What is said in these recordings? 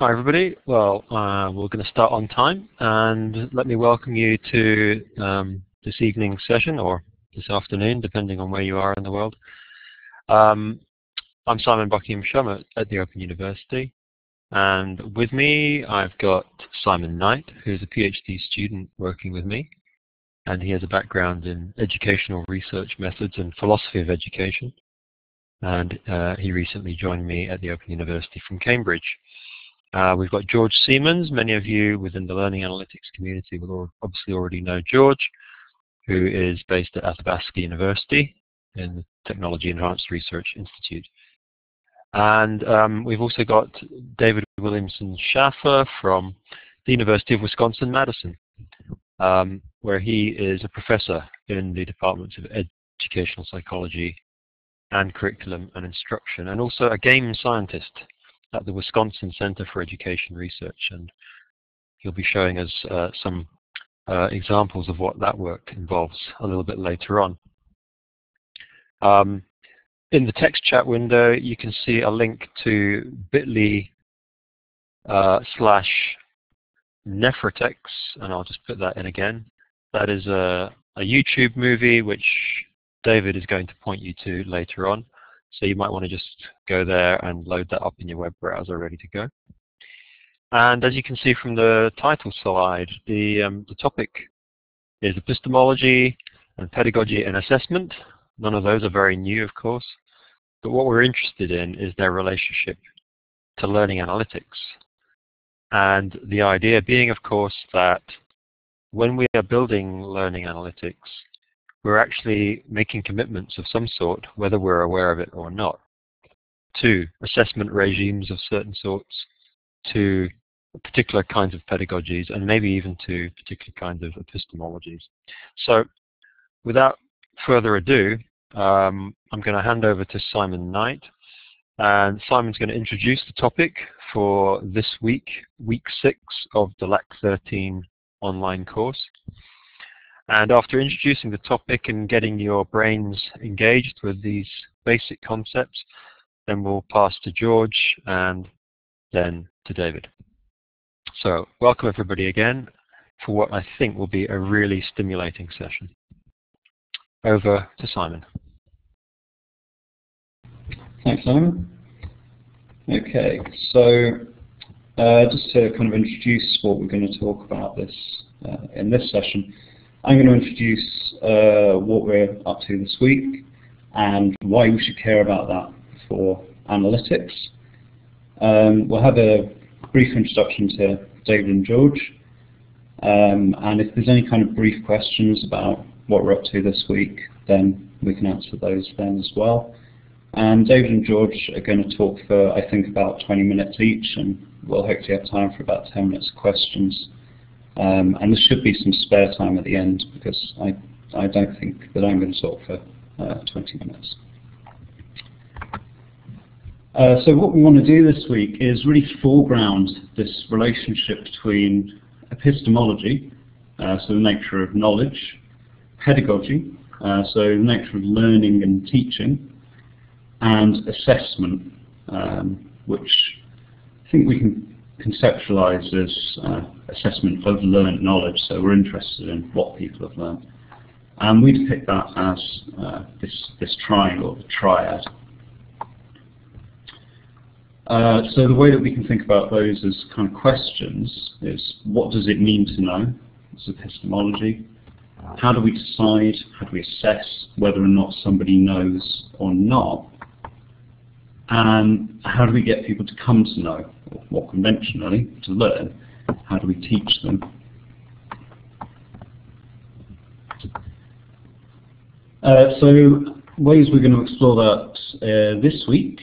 Hi everybody. Well, we're going to start on time, and let me welcome you to this evening's session, or this afternoon, depending on where you are in the world. I'm Simon Buckingham-Shum at the Open University, and with me I've got Simon Knight, who's a PhD student working with me, and he has a background in educational research methods and philosophy of education, and he recently joined me at the Open University from Cambridge. We've got George Siemens. Many of you within the learning analytics community will obviously already know George, who is based at Athabasca University in the Technology Enhanced Research Institute. And we've also got David Williamson-Schaffer from the University of Wisconsin-Madison, where he is a professor in the departments of educational psychology and curriculum and instruction, and also a game scientist at the Wisconsin Center for Education Research, and he'll be showing us some examples of what that work involves a little bit later on. In the text chat window, you can see a link to bit.ly/Nephrotex, and I'll just put that in again. That is a YouTube movie which David is going to point you to later on. So you might want to just go there and load that up in your web browser ready to go. And as you can see from the title slide, the topic is epistemology and pedagogy and assessment. None of those are very new, of course. But what we're interested in is their relationship to learning analytics. And the idea being, of course, that when we are building learning analytics, we're actually making commitments of some sort, whether we're aware of it or not, to assessment regimes of certain sorts, to particular kinds of pedagogies, and maybe even to particular kinds of epistemologies. So without further ado, I'm going to hand over to Simon Knight, and Simon's going to introduce the topic for this week, week 6 of the LAK13 online course. And after introducing the topic and getting your brains engaged with these basic concepts, then we'll pass to George and then to David. So welcome everybody again for what I think will be a really stimulating session. Over to Simon. Thanks, Simon. Okay, so just to kind of introduce what we're going to talk about in this session, I'm going to introduce what we're up to this week and why we should care about that for analytics. We'll have a brief introduction to David and George, and if there's any kind of brief questions about what we're up to this week, then we can answer those then as well. And David and George are going to talk for, I think, about 20 minutes each, and we'll hopefully have time for about 10 minutes of questions. And there should be some spare time at the end, because I don't think that I'm going to talk for 20 minutes. So what we want to do this week is really foreground this relationship between epistemology, so the nature of knowledge, pedagogy, so the nature of learning and teaching, and assessment, which I think we can conceptualize as assessment of learned knowledge, so we're interested in what people have learned. And we depict that as this triangle, the triad. So the way that we can think about those as kind of questions is, what does it mean to know? It's epistemology. How do we decide, how do we assess whether or not somebody knows or not? And how do we get people to come to know, or more conventionally, to learn? How do we teach them? So ways we're going to explore that this week.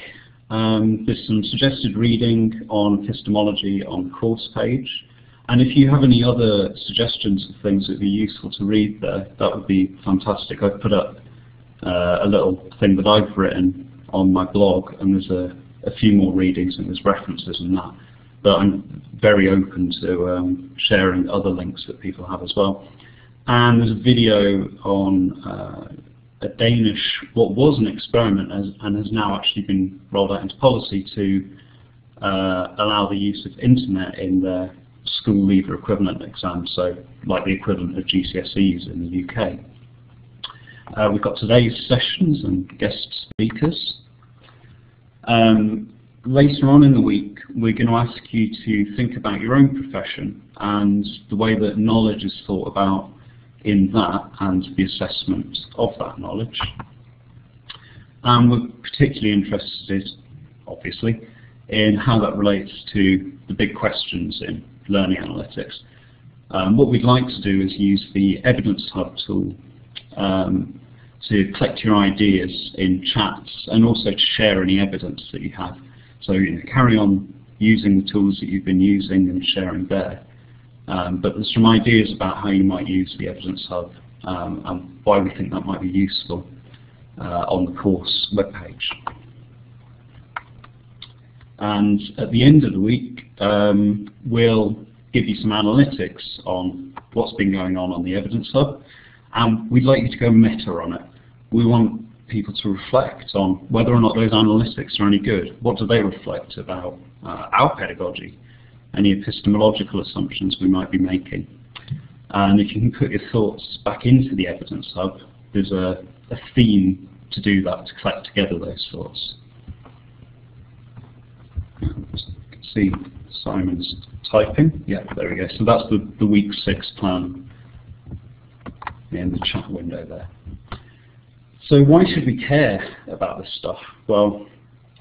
There's some suggested reading on epistemology on the course page. And if you have any other suggestions of things that would be useful to read there, that would be fantastic. I've put up a little thing that I've written on my blog, and there's a few more readings and there's references and that. But I'm very open to sharing other links that people have as well. And there's a video on a Danish, what was an experiment and has now actually been rolled out into policy, to allow the use of internet in their school leaver equivalent exams, so like the equivalent of GCSEs in the UK. We've got today's sessions and guest speakers. Later on in the week, we're going to ask you to think about your own profession and the way that knowledge is thought about in that and the assessment of that knowledge. And we're particularly interested, obviously, in how that relates to the big questions in learning analytics. What we'd like to do is use the Evidence Hub tool to collect your ideas in chats and also to share any evidence that you have. So carry on using the tools that you've been using and sharing there. But there's some ideas about how you might use the Evidence Hub and why we think that might be useful on the course webpage. And at the end of the week, we'll give you some analytics on what's been going on the Evidence Hub, and we'd like you to go meta on it. We want people to reflect on whether or not those analytics are any good. What do they reflect about our pedagogy, any epistemological assumptions we might be making? And if you can put your thoughts back into the Evidence Hub, there's a theme to do that, to collect together those thoughts. You can see Simon's typing. Yeah, there we go. So that's the week 6 plan in the chat window there. So why should we care about this stuff? Well,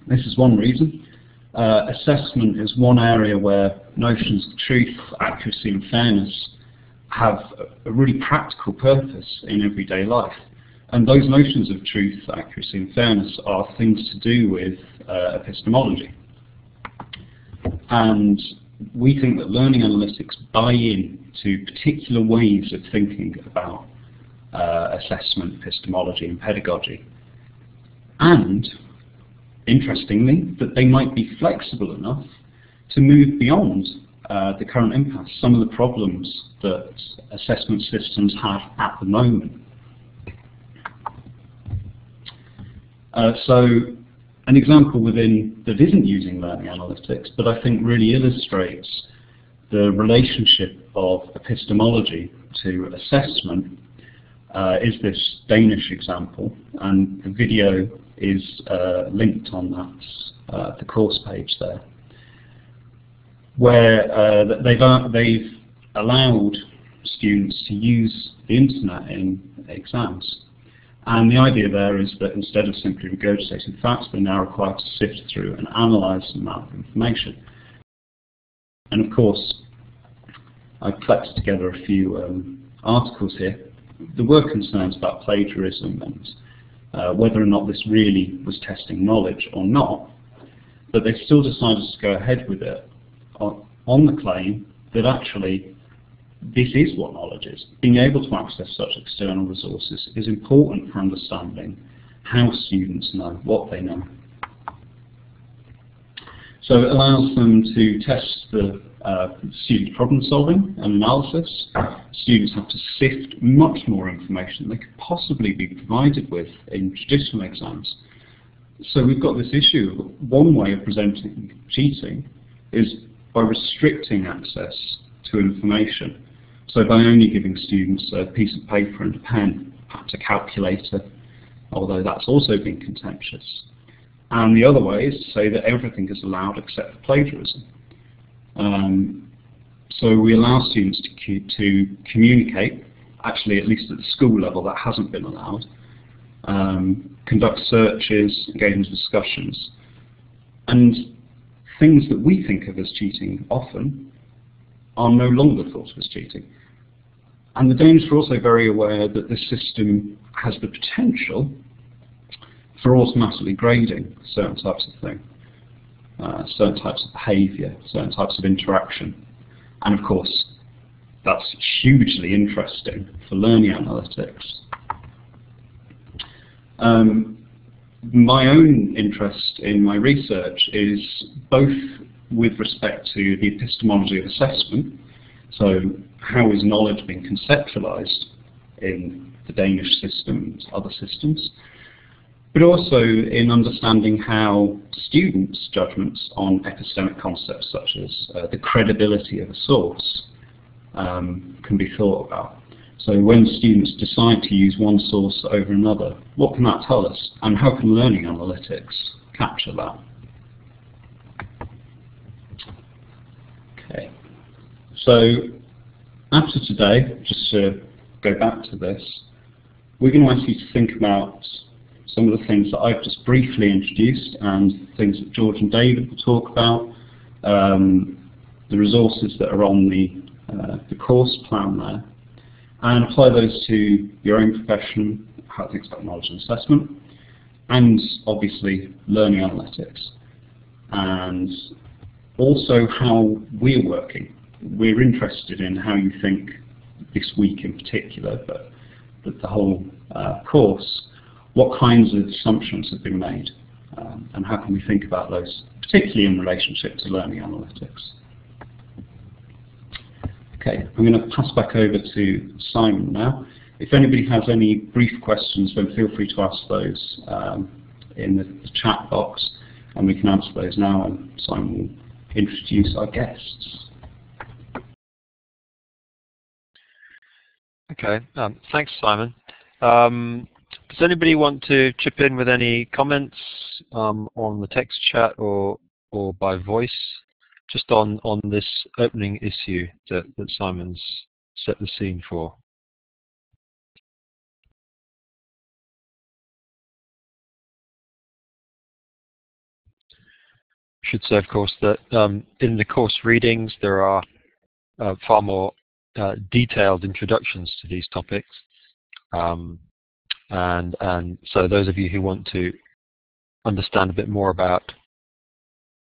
this is one reason. Assessment is one area where notions of truth, accuracy and fairness have a really practical purpose in everyday life. And those notions of truth, accuracy and fairness are things to do with epistemology. And we think that learning analytics buy in to particular ways of thinking about assessment, epistemology and pedagogy. And, interestingly, that they might be flexible enough to move beyond the current impasse, some of the problems that assessment systems have at the moment. So an example within that isn't using learning analytics, but I think really illustrates the relationship of epistemology to assessment is this Danish example, and the video is linked on that the course page there, where they've allowed students to use the internet in exams. And the idea there is that instead of simply regurgitating facts, they're now required to sift through and analyse an amount of information. And of course, I've collected together a few articles here. There were concerns about plagiarism and whether or not this really was testing knowledge or not, but they still decided to go ahead with it on the claim that actually this is what knowledge is. Being able to access such external resources is important for understanding how students know what they know. So it allows them to test the student problem solving and analysis. Students have to sift much more information than they could possibly be provided with in traditional exams. So we've got this issue. One way of presenting cheating is by restricting access to information. So by only giving students a piece of paper and a pen, perhaps a calculator, although that's also been contentious. And the other way is to say that everything is allowed except for plagiarism. So we allow students to communicate, actually at least at the school level that hasn't been allowed, conduct searches, engage in discussions, and things that we think of as cheating often are no longer thought of as cheating. And the Danes are also very aware that this system has the potential for automatically grading certain types of thing, certain types of behaviour, certain types of interaction. And of course, that's hugely interesting for learning analytics. My own interest in my research is both with respect to the epistemology of assessment, so how is knowledge being conceptualized in the Danish system and other systems, but also in understanding how students' judgments on epistemic concepts such as the credibility of a source can be thought about. So when students decide to use one source over another, what can that tell us? And how can learning analytics capture that? Okay. So after today, just to go back to this, we're going to ask you to think about some of the things that I've just briefly introduced and things that George and David will talk about, the resources that are on the course plan there, and apply those to your own profession, how to think about knowledge and assessment, and obviously learning analytics, and also how we're working. We're interested in how you think this week in particular, but the whole course, what kinds of assumptions have been made, and how can we think about those, particularly in relationship to learning analytics. Okay, I'm going to pass back over to Simon now. If anybody has any brief questions, then feel free to ask those in the chat box, and we can answer those now, and Simon will introduce our guests. Okay, thanks, Simon. Does anybody want to chip in with any comments on the text chat or by voice, just on this opening issue that Simon's set the scene for? I should say, of course, that in the course readings there are far more detailed introductions to these topics, and so those of you who want to understand a bit more about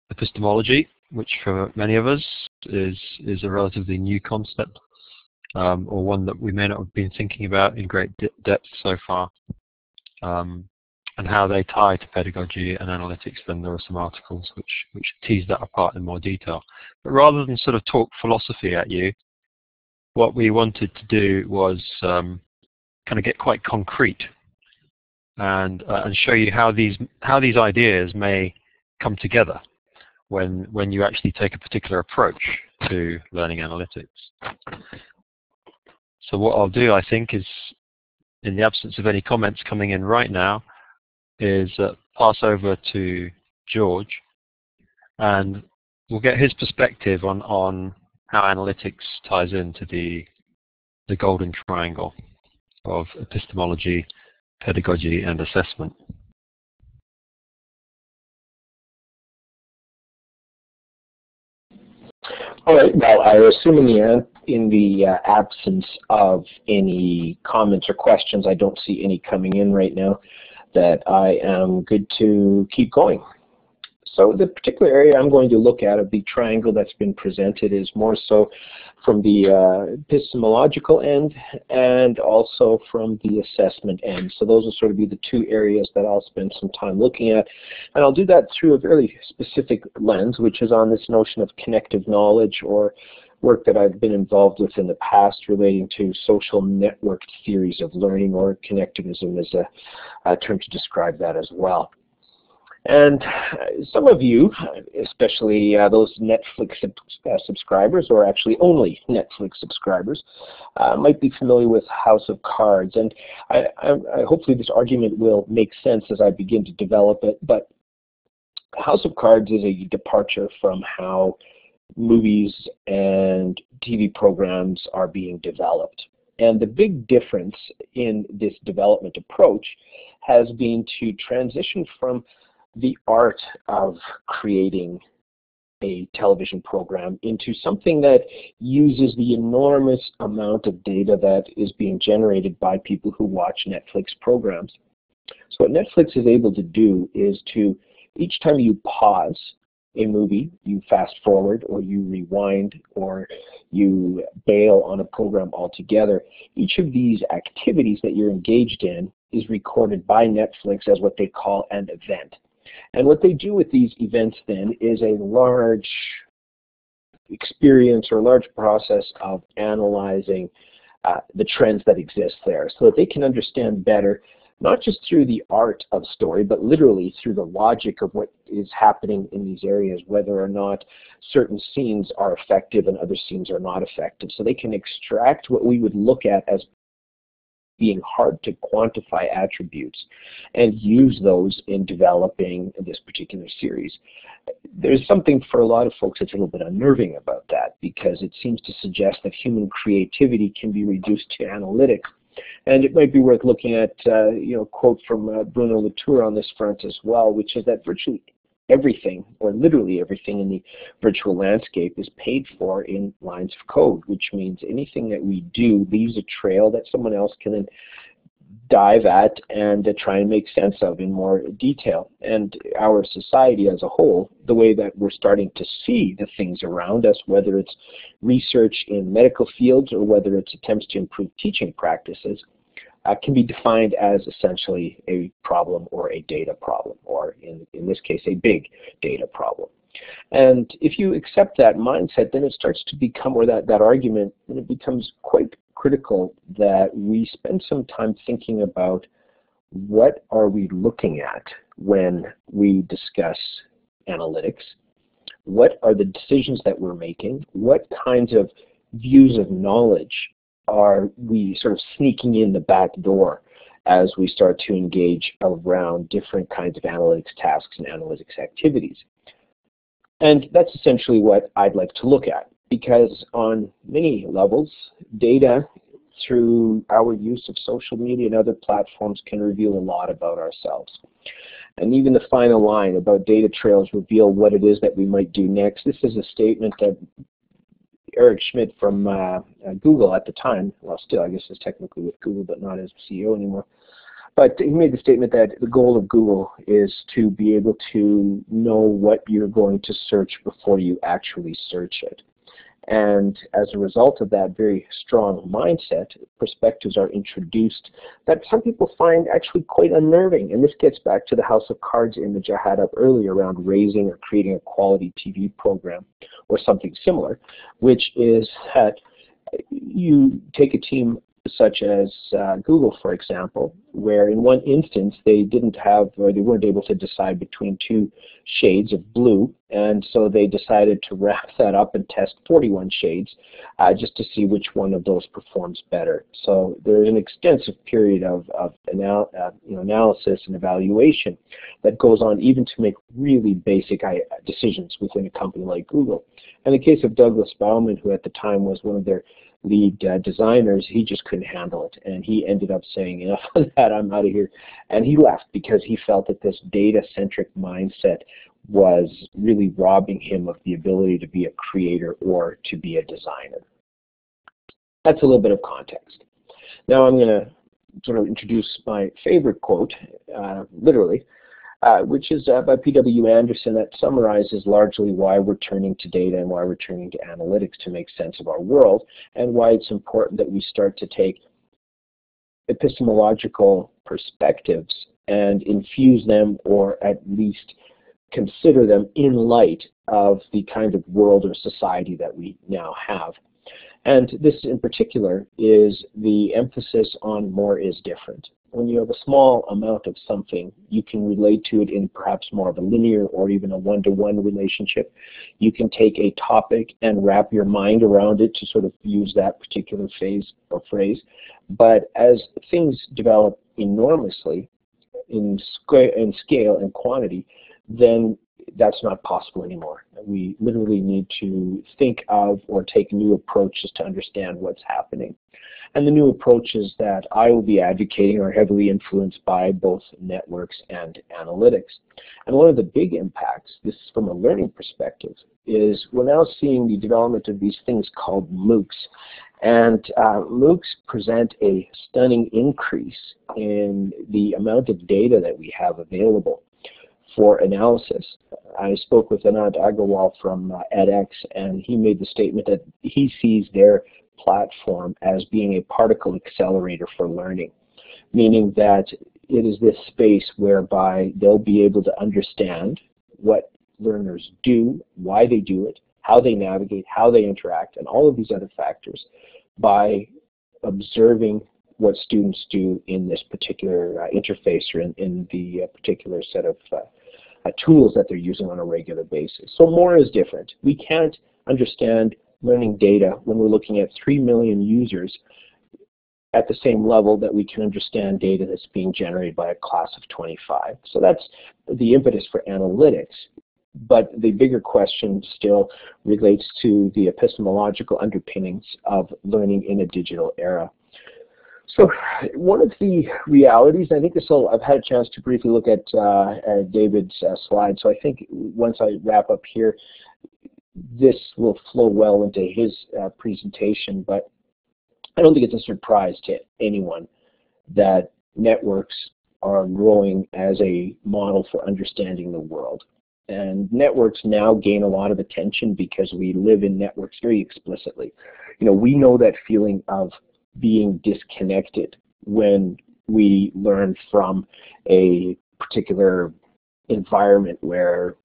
epistemology, which for many of us is a relatively new concept, or one that we may not have been thinking about in great depth so far, and how they tie to pedagogy and analytics, then there are some articles which tease that apart in more detail. But rather than sort of talk philosophy at you, what we wanted to do was kind of get quite concrete and show you how these ideas may come together when you actually take a particular approach to learning analytics. So what I'll do, I think, is, in the absence of any comments coming in right now, is pass over to George, and we'll get his perspective on how analytics ties into the golden triangle of epistemology, pedagogy, and assessment. All right. Well, I assume in the absence of any comments or questions, I don't see any coming in right now, that I am good to keep going. So the particular area I'm going to look at of the triangle that's been presented is more so from the epistemological end and also from the assessment end. So those will sort of be the two areas that I'll spend some time looking at. And I'll do that through a very specific lens, which is on this notion of connective knowledge, or work that I've been involved with in the past relating to social network theories of learning, or connectivism is a term to describe that as well. And some of you, especially those Netflix subscribers, or actually only Netflix subscribers, might be familiar with House of Cards. And I hopefully this argument will make sense as I begin to develop it. But House of Cards is a departure from how movies and TV programs are being developed. And the big difference in this development approach has been to transition from the art of creating a television program into something that uses the enormous amount of data that is being generated by people who watch Netflix programs. So what Netflix is able to do is to, each time you pause a movie, you fast forward, or you rewind, or you bail on a program altogether, each of these activities that you're engaged in is recorded by Netflix as what they call an event. And what they do with these events then is a large experience, or a large process of analyzing the trends that exist there, so that they can understand better not just through the art of story, but literally through the logic of what is happening in these areas, whether or not certain scenes are effective and other scenes are not effective. So they can extract what we would look at as being hard to quantify attributes and use those in developing this particular series. There's something for a lot of folks that's a little bit unnerving about that, because it seems to suggest that human creativity can be reduced to analytics. And it might be worth looking at a quote from Bruno Latour on this front as well, which is that virtually everything, or literally everything in the virtual landscape is paid for in lines of code, which means anything that we do leaves a trail that someone else can then dive at and try and make sense of in more detail. And our society as a whole, the way that we're starting to see the things around us, whether it's research in medical fields or whether it's attempts to improve teaching practices, can be defined as essentially a problem or a data problem, or in this case, a big data problem. And if you accept that mindset, then it starts to become, or that argument, then it becomes quite critical that we spend some time thinking about what are we looking at when we discuss analytics, what are the decisions that we're making, what kinds of views of knowledge are we sort of sneaking in the back door as we start to engage around different kinds of analytics tasks and analytics activities. And that's essentially what I'd like to look at, because on many levels, data through our use of social media and other platforms can reveal a lot about ourselves. And even the final line about data trails reveal what it is that we might do next. This is a statement that Eric Schmidt from Google at the time, well, still I guess is technically with Google, but not as CEO anymore. But he made the statement that the goal of Google is to be able to know what you're going to search before you actually search it. And as a result of that very strong mindset, perspectives are introduced that some people find actually quite unnerving. And this gets back to the House of Cards image I had up earlier around raising or creating a quality TV program or something similar, which is that you take a team such as Google, for example, where in one instance they didn't have, or they weren't able to decide between two shades of blue, and so they decided to wrap that up and test 41 shades just to see which one of those performs better. So there's an extensive period of analysis and evaluation that goes on even to make really basic decisions within a company like Google. In the case of Douglas Bauman, who at the time was one of their lead designers, he just couldn't handle it, and he ended up saying, enough of that, I'm out of here, and he left because he felt that this data-centric mindset was really robbing him of the ability to be a creator or to be a designer. That's a little bit of context. Now I'm going to sort of introduce my favorite quote, literally, which is by P.W. Anderson, that summarizes largely why we're turning to data and why we're turning to analytics to make sense of our world, and why it's important that we start to take epistemological perspectives and infuse them, or at least consider them in light of the kind of world or society that we now have. And this in particular is the emphasis on more is different. When you have a small amount of something, you can relate to it in perhaps more of a linear or even a one-to-one relationship. You can take a topic and wrap your mind around it to sort of use that particular phase or phrase. But as things develop enormously in scale and quantity, then that's not possible anymore. We literally need to think of or take new approaches to understand what's happening. And the new approaches that I will be advocating are heavily influenced by both networks and analytics. And one of the big impacts, this is from a learning perspective, is we're now seeing the development of these things called MOOCs. And MOOCs present a stunning increase in the amount of data that we have available for analysis. I spoke with Anand Agarwal from edX, and he made the statement that he sees their platform as being a particle accelerator for learning, meaning that it is this space whereby they'll be able to understand what learners do, why they do it, how they navigate, how they interact, and all of these other factors by observing what students do in this particular interface or in the particular set of tools that they're using on a regular basis. So more is different. We can't understand learning data when we're looking at 3 million users at the same level that we can understand data that's being generated by a class of 25. So that's the impetus for analytics. But the bigger question still relates to the epistemological underpinnings of learning in a digital era. So one of the realities, I think I've had a chance to briefly look at David's slide, so I think once I wrap up here, this will flow well into his presentation, but I don't think it's a surprise to anyone that networks are growing as a model for understanding the world. And networks now gain a lot of attention because we live in networks very explicitly. You know, we know that feeling of being disconnected when we learn from a particular environment where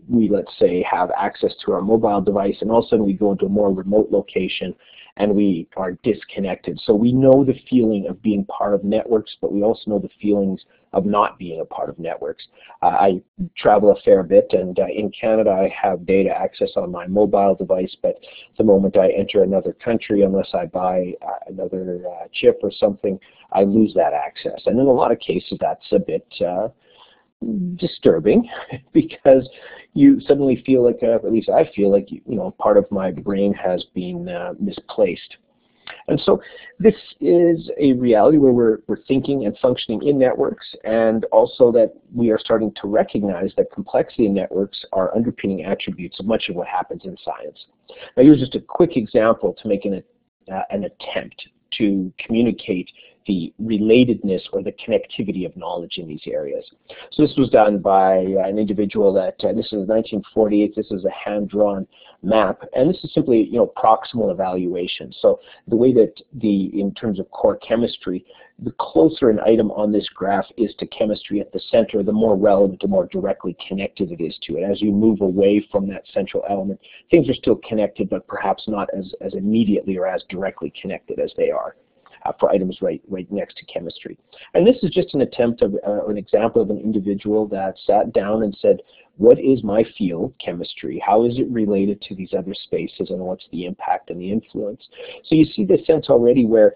we, let's say, have access to our mobile device, and all of a sudden we go into a more remote location and we are disconnected. So we know the feeling of being part of networks, but we also know the feelings of not being a part of networks. I travel a fair bit, and in Canada I have data access on my mobile device, but the moment I enter another country, unless I buy another chip or something, I lose that access. And in a lot of cases that's a bit disturbing because you suddenly feel like, at least I feel like, you know, part of my brain has been misplaced. And so this is a reality where we're thinking and functioning in networks, and also that we are starting to recognize that complexity in networks are underpinning attributes of much of what happens in science. Now here's just a quick example to make an attempt to communicate the relatedness or the connectivity of knowledge in these areas. So this was done by an individual that, this is 1948, this is a hand-drawn map, and this is simply, you know, proximal evaluation. So the way that in terms of core chemistry, the closer an item on this graph is to chemistry at the center, the more relevant, the more directly connected it is to it. As you move away from that central element, things are still connected, but perhaps not as immediately or as directly connected as they are for items right next to chemistry. And this is just an attempt of, or an example of an individual that sat down and said, what is my field, chemistry? How is it related to these other spaces, and what's the impact and the influence? So you see the sense already where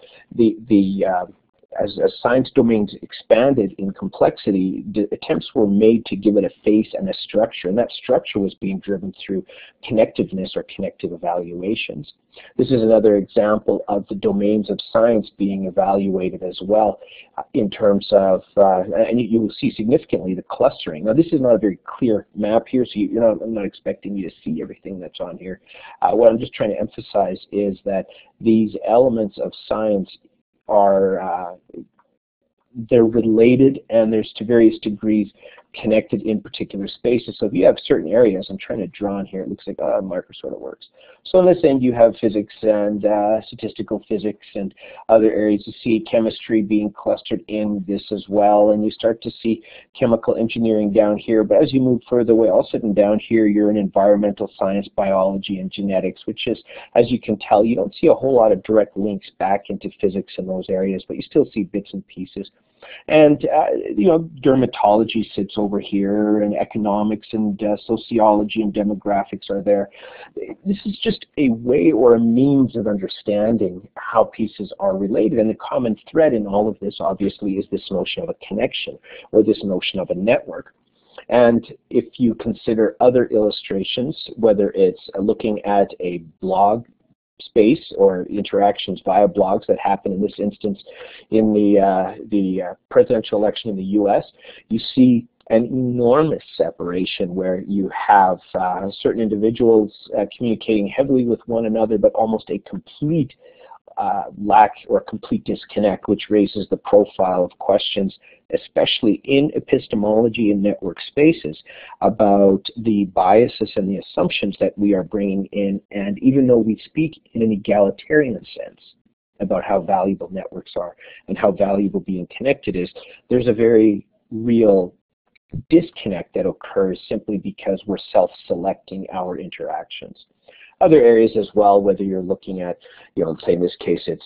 as science domains expanded in complexity, the attempts were made to give it a face and a structure, and that structure was being driven through connectiveness or connective evaluations. This is another example of the domains of science being evaluated as well in terms of, and you will see significantly the clustering. Now this is not a very clear map here, so I'm not expecting you to see everything that's on here. What I'm just trying to emphasize is that these elements of science are they're related, and there's to various degrees connected in particular spaces. So if you have certain areas, I'm trying to draw on here, it looks like a marker sort of works. So on this end you have physics and statistical physics and other areas. You see chemistry being clustered in this as well, and you start to see chemical engineering down here. But as you move further away, all of a sudden down here you're in environmental science, biology, and genetics, which is, as you can tell, you don't see a whole lot of direct links back into physics in those areas, but you still see bits and pieces. And dermatology sits over here, and economics and sociology and demographics are there. This is just a way or a means of understanding how pieces are related, and the common thread in all of this obviously is this notion of a connection, or this notion of a network. And if you consider other illustrations, whether it's looking at a blog space or interactions via blogs that happen in this instance in the presidential election in the US, you see an enormous separation where you have certain individuals communicating heavily with one another, but almost a complete lack or complete disconnect, which raises the profile of questions, especially in epistemology and network spaces, about the biases and the assumptions that we are bringing in. And even though we speak in an egalitarian sense about how valuable networks are and how valuable being connected is, there's a very real disconnect that occurs simply because we're self-selecting our interactions. other areas as well, whether you're looking at, say in this case it's,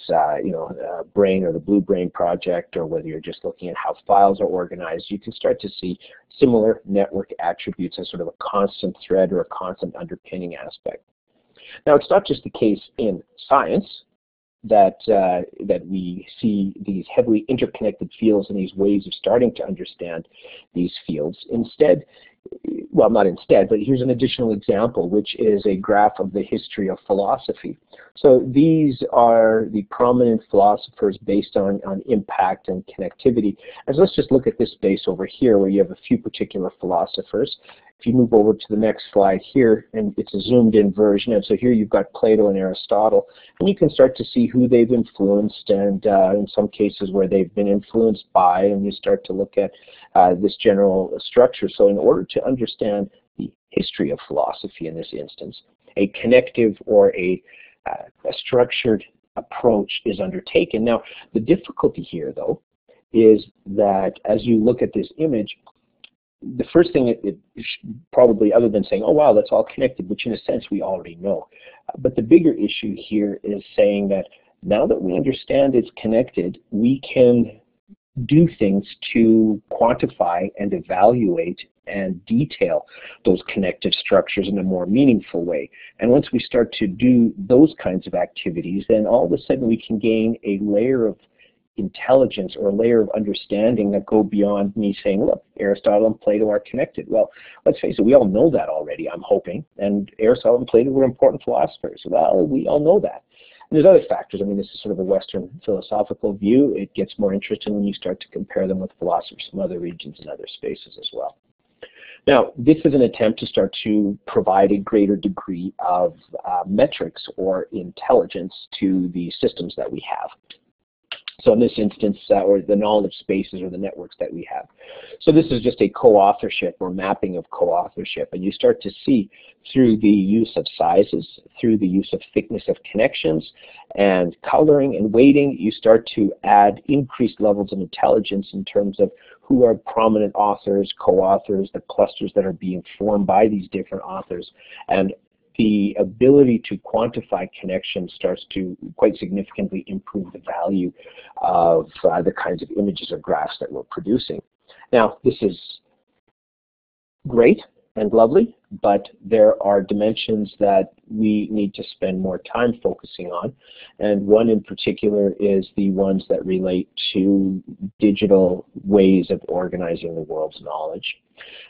Brain or the Blue Brain project, or whether you're just looking at how files are organized, you can start to see similar network attributes as sort of a constant thread or a constant underpinning aspect. Now, it's not just the case in science that we see these heavily interconnected fields and these ways of starting to understand these fields. Instead, well, not instead, but here's an additional example, which is a graph of the history of philosophy. So these are the prominent philosophers based on impact and connectivity. And so let's just look at this space over here where you have a few particular philosophers. If you move over to the next slide here, and it's a zoomed in version, and so here you've got Plato and Aristotle, and you can start to see who they've influenced, and in some cases where they've been influenced by, and you start to look at this general structure. So in order to understand the history of philosophy in this instance, a connective or a structured approach is undertaken. Now, the difficulty here, though, is that as you look at this image, the first thing it probably, other than saying, oh wow, that's all connected, which in a sense we already know. But the bigger issue here is saying that now that we understand it's connected, we can do things to quantify and evaluate and detail those connective structures in a more meaningful way. And once we start to do those kinds of activities, then all of a sudden we can gain a layer of intelligence or a layer of understanding that go beyond me saying, look, Aristotle and Plato are connected. Well, let's face it, we all know that already, I'm hoping. And Aristotle and Plato were important philosophers. Well, we all know that. And there's other factors. I mean, this is sort of a Western philosophical view. It gets more interesting when you start to compare them with philosophers from other regions and other spaces as well. Now, this is an attempt to start to provide a greater degree of metrics or intelligence to the systems that we have. So in this instance, or the knowledge spaces or the networks that we have. So this is just a co-authorship or mapping of co-authorship. And you start to see through the use of sizes, through the use of thickness of connections and coloring and weighting, you start to add increased levels of intelligence in terms of who are prominent authors, co-authors, the clusters that are being formed by these different authors. And the ability to quantify connections starts to quite significantly improve the value of the kinds of images or graphs that we're producing. Now, this is great and lovely, but there are dimensions that we need to spend more time focusing on. And one in particular is the ones that relate to digital ways of organizing the world's knowledge.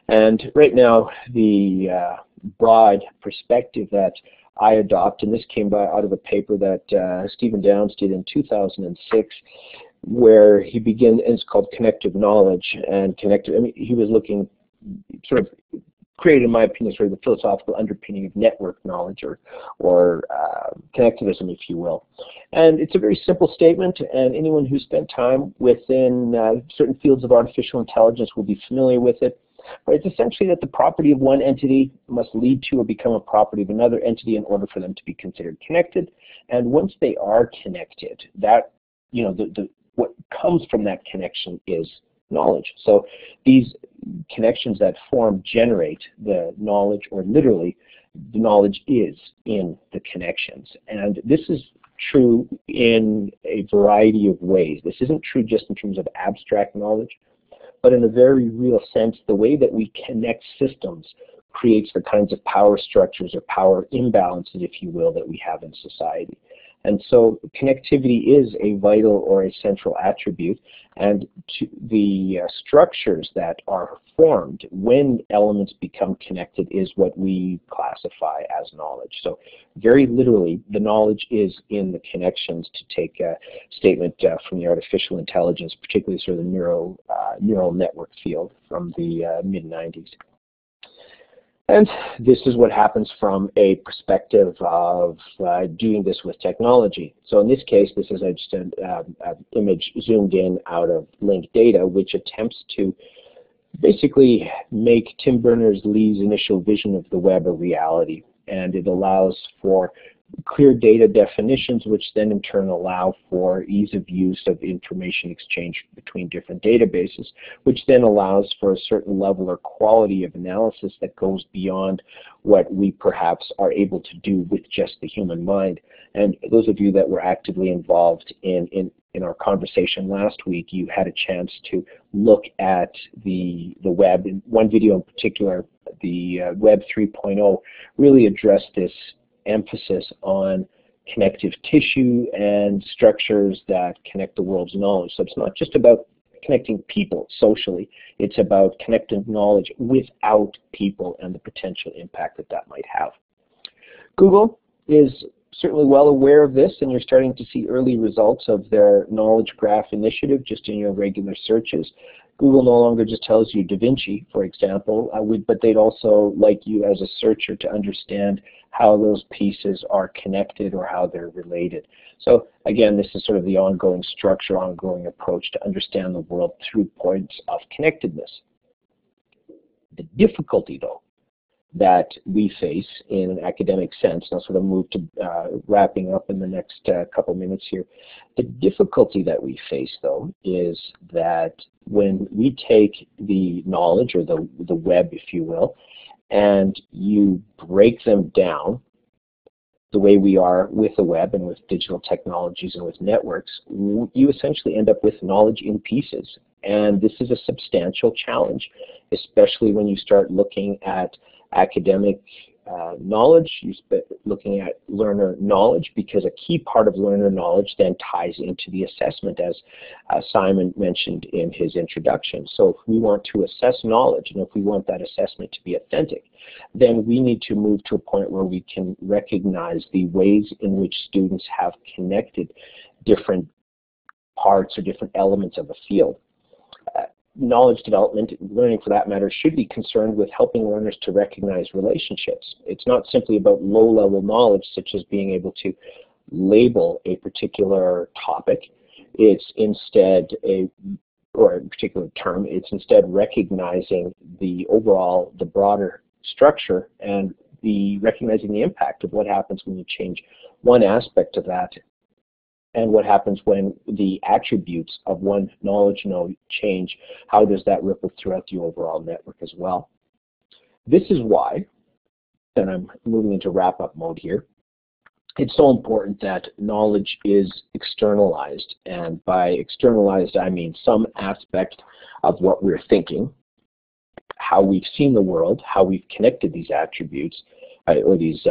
And right now, the broad perspective that I adopt, and this came out of a paper that Stephen Downes did in 2006, where he began, and it's called Connective Knowledge and Connective. I mean, he was looking, sort of created, in my opinion, sort of the philosophical underpinning of network knowledge or connectivism, if you will. And it's a very simple statement, and anyone who spent time within certain fields of artificial intelligence will be familiar with it. But it's essentially that the property of one entity must lead to or become a property of another entity in order for them to be considered connected. And once they are connected, that, what comes from that connection is knowledge. So these connections that form generate the knowledge, or literally the knowledge is in the connections. And this is true in a variety of ways. This isn't true just in terms of abstract knowledge, but in a very real sense, the way that we connect systems creates the kinds of power structures or power imbalances, if you will, that we have in society. And so connectivity is a vital or a central attribute, and the structures that are formed when elements become connected is what we classify as knowledge. So very literally, the knowledge is in the connections, to take a statement from the artificial intelligence, particularly sort of the neural network field from the mid-90s. And this is what happens from a perspective of doing this with technology. So in this case, this is just an image zoomed in out of linked data, which attempts to basically make Tim Berners-Lee's initial vision of the web a reality. And it allows for clear data definitions, which then in turn allow for ease of use of information exchange between different databases, which then allows for a certain level or quality of analysis that goes beyond what we perhaps are able to do with just the human mind. And those of you that were actively involved in our conversation last week, you had a chance to look at the web. In one video in particular, the Web 3.0 really addressed this emphasis on connective tissue and structures that connect the world's knowledge. So it's not just about connecting people socially, it's about connecting knowledge without people and the potential impact that that might have. Google is certainly well aware of this, and you're starting to see early results of their knowledge graph initiative just in your regular searches. Google no longer just tells you Da Vinci, for example, but they'd also like you as a searcher to understand how those pieces are connected or how they're related. So again, this is sort of the ongoing structure, ongoing approach to understand the world through points of connectedness. The difficulty, though, that we face in an academic sense, and I'll sort of move to wrapping up in the next couple minutes here. The difficulty that we face, though, is that when we take the knowledge, or the web, if you will, and you break them down the way we are with the web and with digital technologies and with networks, you essentially end up with knowledge in pieces. And this is a substantial challenge, especially when you start looking at academic knowledge, looking at learner knowledge, because a key part of learner knowledge then ties into the assessment, as Simon mentioned in his introduction. So if we want to assess knowledge, and if we want that assessment to be authentic, then we need to move to a point where we can recognize the ways in which students have connected different parts or different elements of a field. Knowledge development, learning for that matter, should be concerned with helping learners to recognize relationships. It's not simply about low-level knowledge, such as being able to label a particular topic. It's instead or a particular term, it's instead recognizing the overall, the broader structure, and recognizing the impact of what happens when you change one aspect of that, and what happens when the attributes of one knowledge node change. How does that ripple throughout the overall network as well? This is why, and I'm moving into wrap-up mode here, it's so important that knowledge is externalized. And by externalized, I mean some aspect of what we're thinking, how we've seen the world, how we've connected these attributes, or these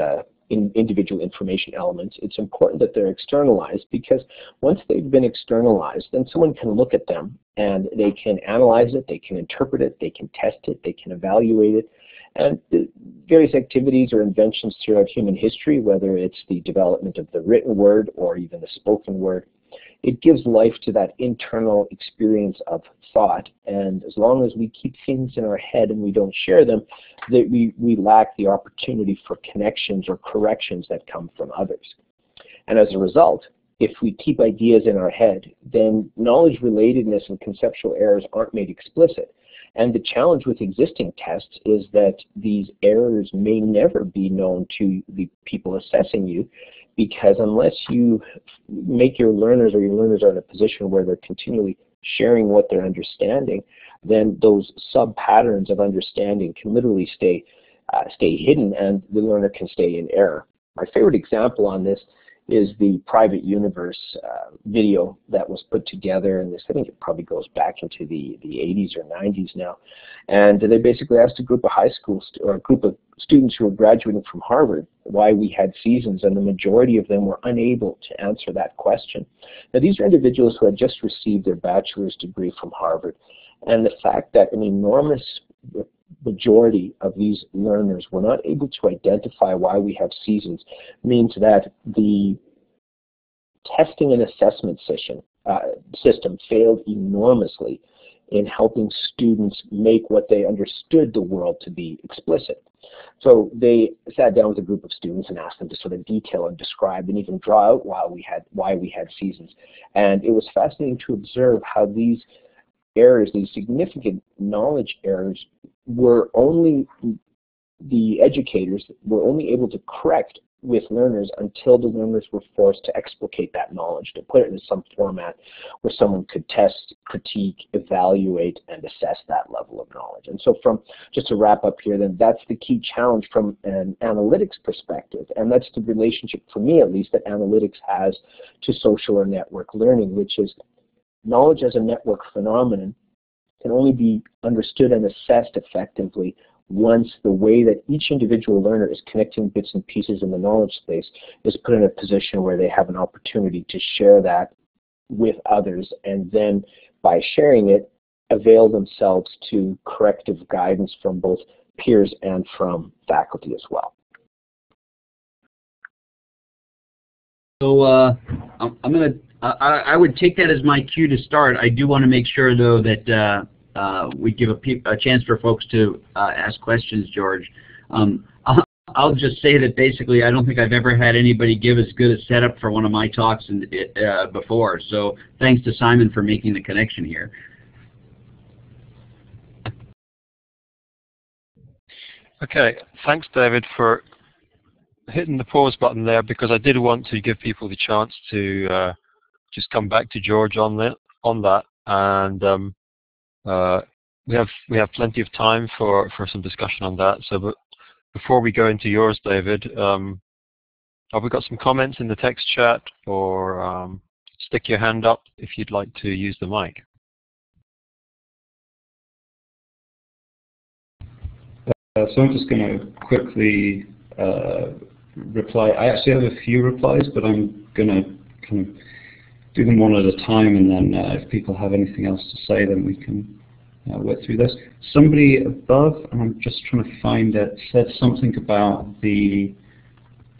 individual information elements. It's important that they're externalized, because once they've been externalized, then someone can look at them and they can analyze it, they can interpret it, they can test it, they can evaluate it. And the various activities or inventions throughout human history, whether it's the development of the written word or even the spoken word, it gives life to that internal experience of thought. And as long as we keep things in our head and we don't share them, that we lack the opportunity for connections or corrections that come from others. And as a result, if we keep ideas in our head, then knowledge relatedness and conceptual errors aren't made explicit. And the challenge with existing tests is that these errors may never be known to the people assessing you, because unless you make your learners, or your learners are in a position where they're continually sharing what they're understanding, then those sub-patterns of understanding can literally stay hidden, and the learner can stay in error. My favorite example on this is the Private Universe video that was put together, and I think it probably goes back into the 80s or 90s now. And they basically asked a group of a group of students who were graduating from Harvard why we had seasons, and the majority of them were unable to answer that question. Now, these are individuals who had just received their bachelor's degree from Harvard, and the fact that an enormous majority of these learners were not able to identify why we have seasons means that the testing and assessment system failed enormously in helping students make what they understood the world to be explicit. So they sat down with a group of students and asked them to sort of detail and describe and even draw out why we had seasons. And it was fascinating to observe how these errors, these significant knowledge errors, the educators were only able to correct with learners until the learners were forced to explicate that knowledge, to put it in some format where someone could test, critique, evaluate, and assess that level of knowledge. And so just to wrap up here, then that's the key challenge from an analytics perspective, and that's the relationship, for me at least, that analytics has to social or network learning, which is knowledge as a network phenomenon can only be understood and assessed effectively once the way that each individual learner is connecting bits and pieces in the knowledge space is put in a position where they have an opportunity to share that with others, and then by sharing it, avail themselves to corrective guidance from both peers and from faculty as well. So I would take that as my cue to start. I do want to make sure, though, that we give a chance for folks to ask questions, George. I'll just say that basically I don't think I've ever had anybody give as good a setup for one of my talks before. So thanks to Simon for making the connection here. Okay, thanks David for hitting the pause button there, because I did want to give people the chance to just come back to George on that, and we have plenty of time for some discussion on that. So, but before we go into yours, David, have we got some comments in the text chat, or stick your hand up if you'd like to use the mic? So I'm just going to quickly reply. I actually have a few replies, but I'm going to kind of do them one at a time, and then if people have anything else to say, then we can work through this. Somebody above, and I'm just trying to find it, said something about the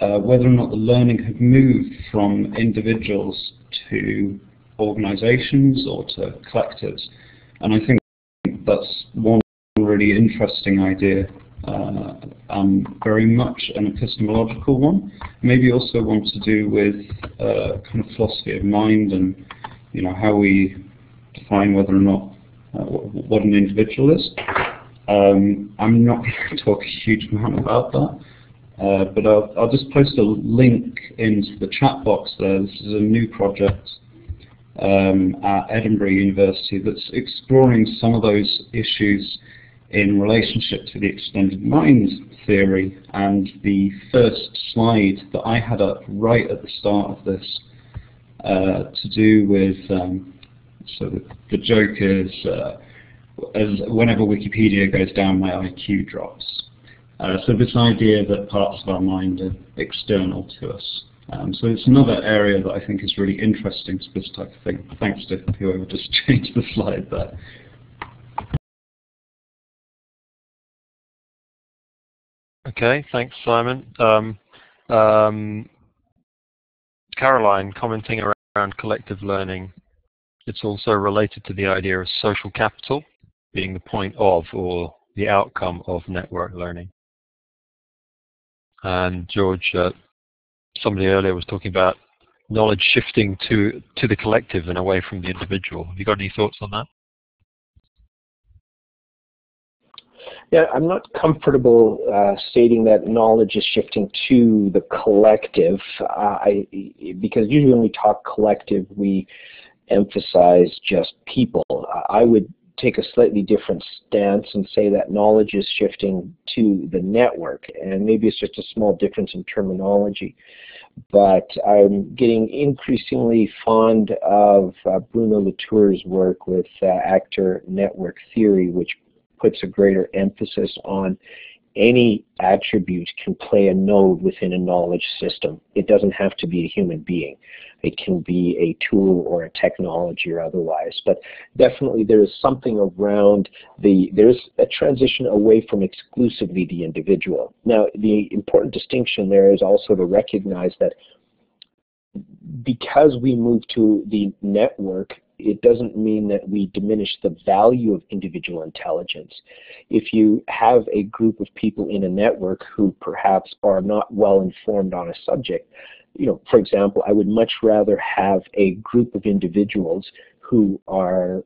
whether or not the learning had moved from individuals to organizations or to collectives, and I think that's one really interesting idea. Very much an epistemological one, maybe also one to do with kind of philosophy of mind, and how we define whether or not what an individual is. I'm not going to talk a huge amount about that, but I'll just post a link into the chat box there. This is a new project at Edinburgh University that's exploring some of those issues in relationship to the extended mind theory, and the first slide that I had up right at the start of this to do with, so the joke is, as whenever Wikipedia goes down, my IQ drops. So this idea that parts of our mind are external to us. So it's another area that I think is really interesting to this type of thing. Thanks to whoever just changed the slide there. Okay, thanks, Simon. Caroline, commenting around collective learning, it's also related to the idea of social capital being the point of, or the outcome of, network learning. And George, somebody earlier was talking about knowledge shifting to the collective and away from the individual. Have you got any thoughts on that? Yeah, I'm not comfortable stating that knowledge is shifting to the collective, because usually when we talk collective, we emphasize just people. I would take a slightly different stance and say that knowledge is shifting to the network, and maybe it's just a small difference in terminology. But I'm getting increasingly fond of Bruno Latour's work with actor network theory, which puts a greater emphasis on any attribute can play a node within a knowledge system. It doesn't have to be a human being. It can be a tool or a technology or otherwise. But definitely there is something around there's a transition away from exclusively the individual. Now, the important distinction there is also to recognize that because we move to the network, it doesn't mean that we diminish the value of individual intelligence. If you have a group of people in a network who perhaps are not well informed on a subject, for example, I would much rather have a group of individuals who are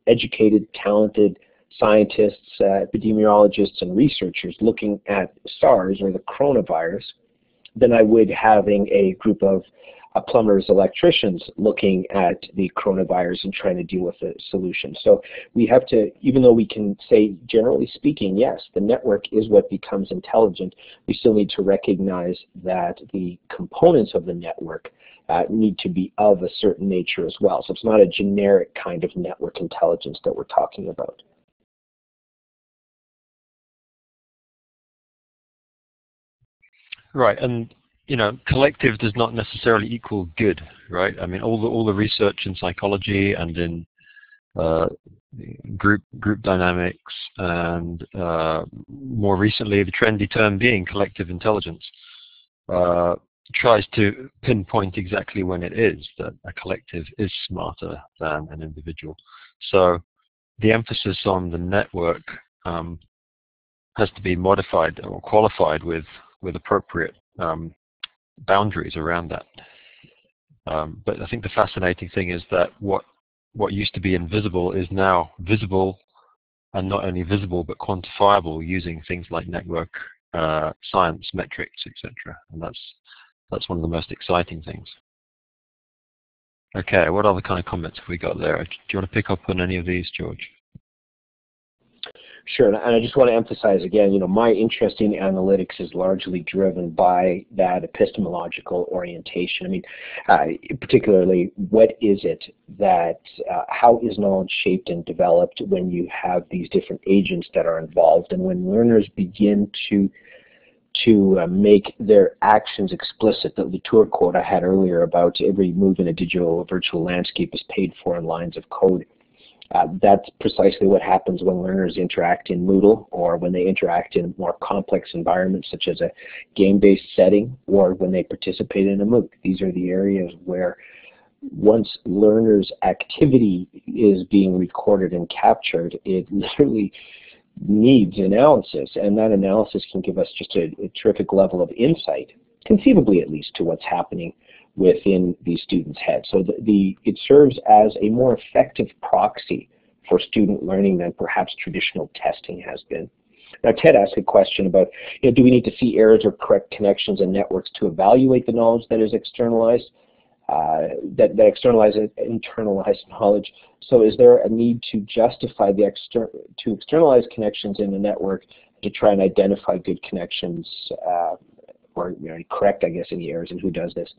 educated, talented scientists, epidemiologists, and researchers looking at SARS or the coronavirus, than I would having a group of plumbers, electricians looking at the coronavirus and trying to deal with a solution. So we have to, even though we can say, generally speaking, yes, the network is what becomes intelligent, we still need to recognize that the components of the network need to be of a certain nature as well. So it's not a generic kind of network intelligence that we're talking about. Right, and collective does not necessarily equal good, right? I mean, all the research in psychology and in group dynamics, and more recently the trendy term being collective intelligence, tries to pinpoint exactly when it is that a collective is smarter than an individual. So the emphasis on the network has to be modified or qualified with appropriate boundaries around that. But I think the fascinating thing is that what used to be invisible is now visible, and not only visible but quantifiable using things like network science, metrics, etc. And that's one of the most exciting things. Okay, what other kind of comments have we got there? Do you want to pick up on any of these, George? Sure, and I just want to emphasize again, my interest in analytics is largely driven by that epistemological orientation. I mean, particularly, what is it that, how is knowledge shaped and developed when you have these different agents that are involved, and when learners begin to make their actions explicit. The Latour quote I had earlier about every move in a digital or virtual landscape is paid for in lines of code. That's precisely what happens when learners interact in Moodle, or when they interact in more complex environments such as a game-based setting, or when they participate in a MOOC. These are the areas where once learners' activity is being recorded and captured, it literally needs analysis, and that analysis can give us just a terrific level of insight, conceivably at least, to what's happening within the student's head. So it serves as a more effective proxy for student learning than perhaps traditional testing has been. Now, Ted asked a question about, do we need to see errors or correct connections in networks to evaluate the knowledge that is externalized, that internalized knowledge? So is there a need to justify to externalize connections in the network to try and identify good connections, or correct, I guess, any errors, and who does this?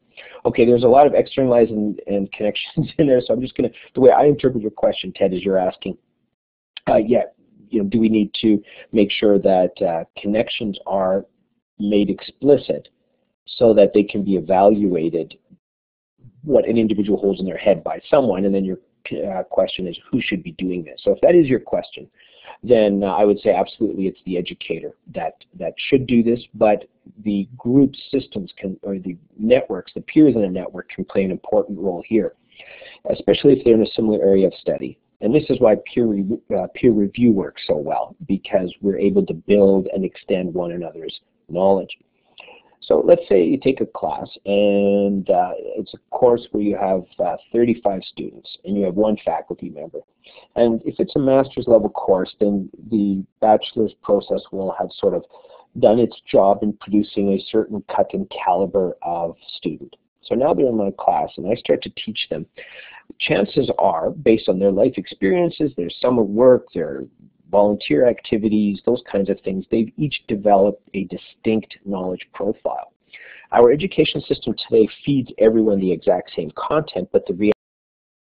Okay, there's a lot of externalizing and connections in there, so I'm just going to, the way I interpret your question, Ted, is you're asking, do we need to make sure that connections are made explicit so that they can be evaluated, what an individual holds in their head by someone, and then your question is who should be doing this? So if that is your question, then I would say absolutely it's the educator that should do this, but the group systems or the networks, the peers in a network can play an important role here, especially if they're in a similar area of study. And this is why peer review works so well, because we're able to build and extend one another's knowledge. So let's say you take a class, and it's a course where you have 35 students, and you have one faculty member. And if it's a master's level course, then the bachelor's process will have sort of done its job in producing a certain cut and caliber of student. So now they're in my class, and I start to teach them. Chances are, based on their life experiences, their summer work, their volunteer activities, those kinds of things, they've each developed a distinct knowledge profile. Our education system today feeds everyone the exact same content, but the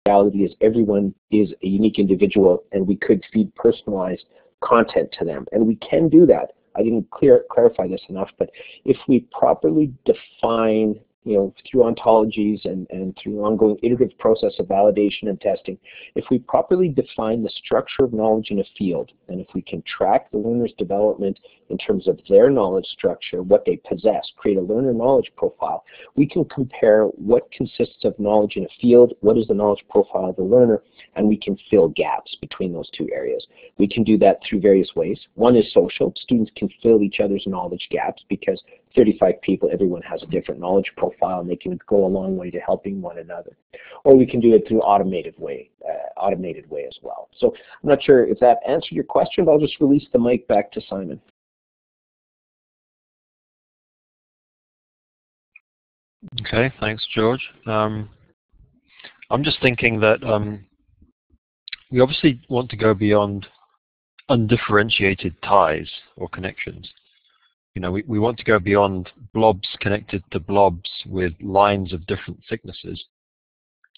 reality is everyone is a unique individual, and we could feed personalized content to them. And we can do that. I didn't clarify this enough, but if we properly define, through ontologies and through ongoing iterative process of validation and testing, if we properly define the structure of knowledge in a field, and if we can track the learner's development in terms of their knowledge structure, what they possess, create a learner knowledge profile, we can compare what consists of knowledge in a field, what is the knowledge profile of the learner, and we can fill gaps between those two areas. We can do that through various ways. One is social. Students can fill each other's knowledge gaps because 35 people, everyone has a different knowledge profile, and they can go a long way to helping one another. Or we can do it through automated way as well. So I'm not sure if that answered your question, but I'll just release the mic back to Simon. Okay, thanks, George. I'm just thinking that we obviously want to go beyond undifferentiated ties or connections. You know, we want to go beyond blobs connected to blobs with lines of different thicknesses,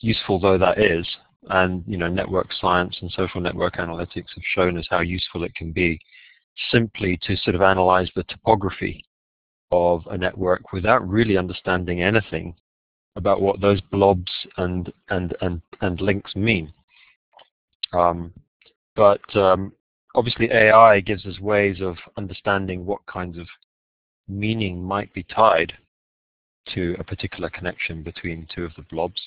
useful though that is. And you know, network science and social network analytics have shown us how useful it can be simply to sort of analyze the topography of a network without really understanding anything about what those blobs and links mean. But obviously AI gives us ways of understanding what kinds of meaning might be tied to a particular connection between two of the blobs.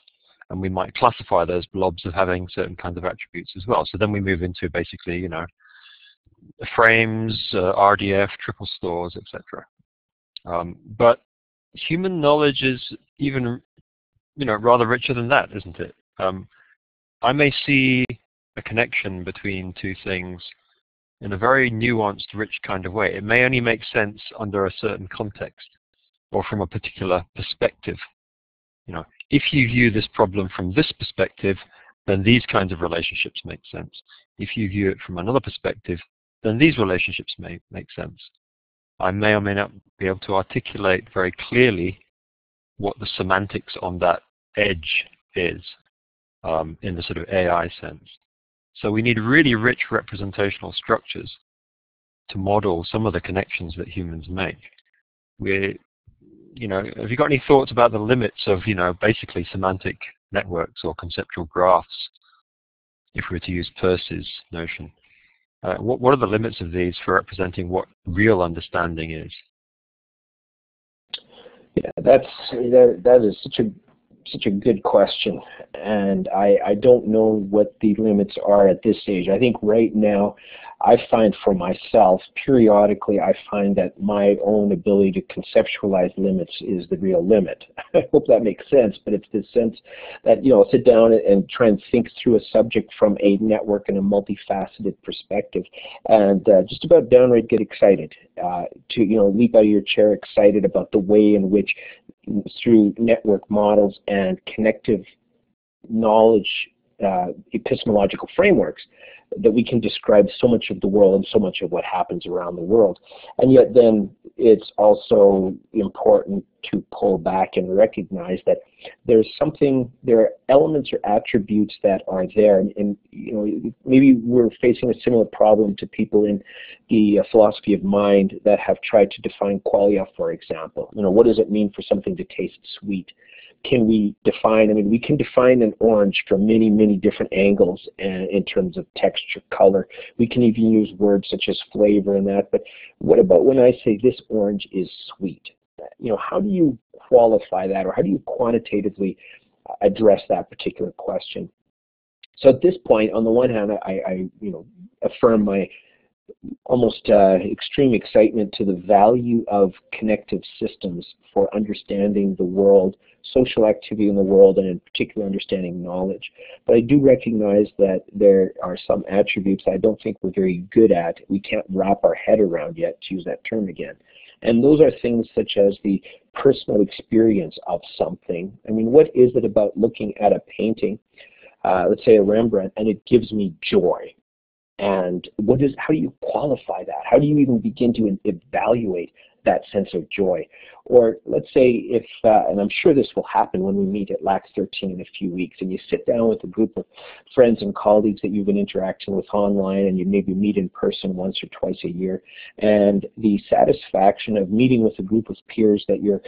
And we might classify those blobs as having certain kinds of attributes as well. So then we move into basically, you know, frames, RDF, triple stores, etc. But human knowledge is even, you know, rather richer than that, isn't it? I may see a connection between two things in a very nuanced, rich kind of way. It may only make sense under a certain context or from a particular perspective. You know, if you view this problem from this perspective, then these kinds of relationships make sense. If you view it from another perspective, then these relationships may make sense. I may or may not be able to articulate very clearly what the semantics on that edge is in the sort of AI sense. So we need really rich representational structures to model some of the connections that humans make. You know, have you got any thoughts about the limits of, you know, basically semantic networks or conceptual graphs, if we were to use Peirce's notion? What are the limits of these for representing what real understanding is? Yeah, that is such a good question, and I don't know what the limits are at this stage. I think right now, I find for myself, periodically, I find that my own ability to conceptualize limits is the real limit. I hope that makes sense, but it's this sense that, you know, I'll sit down and try and think through a subject from a network and a multifaceted perspective, and just about downright get excited, to, you know, leap out of your chair excited about the way in which, through network models and connective knowledge epistemological frameworks, that we can describe so much of the world and so much of what happens around the world. And yet then it's also important to pull back and recognize that there are elements or attributes that are there. And you know, maybe we're facing a similar problem to people in the philosophy of mind that have tried to define qualia, for example. You know, what does it mean for something to taste sweet? Can we define, I mean, we can define an orange from many, many different angles in terms of texture, color. We can even use words such as flavor and that, but what about when I say this orange is sweet? You know, how do you qualify that, or how do you quantitatively address that particular question? So at this point, on the one hand, I you know, affirm my almost extreme excitement to the value of connective systems for understanding the world, social activity in the world, and in particular understanding knowledge. But I do recognize that there are some attributes I don't think we're very good at, we can't wrap our head around yet, to use that term again. And those are things such as the personal experience of something. I mean, what is it about looking at a painting, let's say a Rembrandt, and it gives me joy? And how do you qualify that? How do you even begin to evaluate that sense of joy? Or let's say if, and I'm sure this will happen when we meet at LAK13 in a few weeks, and you sit down with a group of friends and colleagues that you've been interacting with online, and you maybe meet in person once or twice a year, and the satisfaction of meeting with a group of peers that you're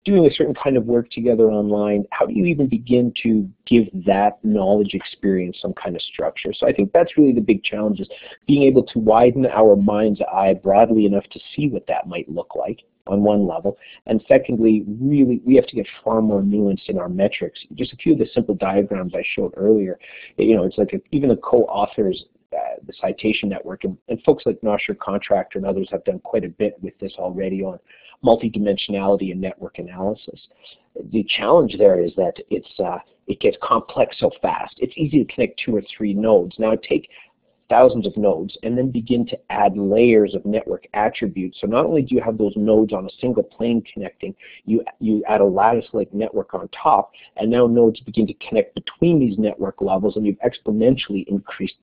doing a certain kind of work together online, how do you even begin to give that knowledge experience some kind of structure? So I think that's really the big challenge, is being able to widen our mind's eye broadly enough to see what that might look like on one level. And secondly, really, we have to get far more nuanced in our metrics. Just a few of the simple diagrams I showed earlier, you know, it's like even the co-authors, the citation network, and folks like Nosher Contractor and others have done quite a bit with this already on multidimensionality and network analysis. The challenge there is that it gets complex so fast. It's easy to connect 2 or 3 nodes. Now take thousands of nodes, and then begin to add layers of network attributes. So not only do you have those nodes on a single plane connecting, you add a lattice-like network on top, and now nodes begin to connect between these network levels, and you've exponentially increased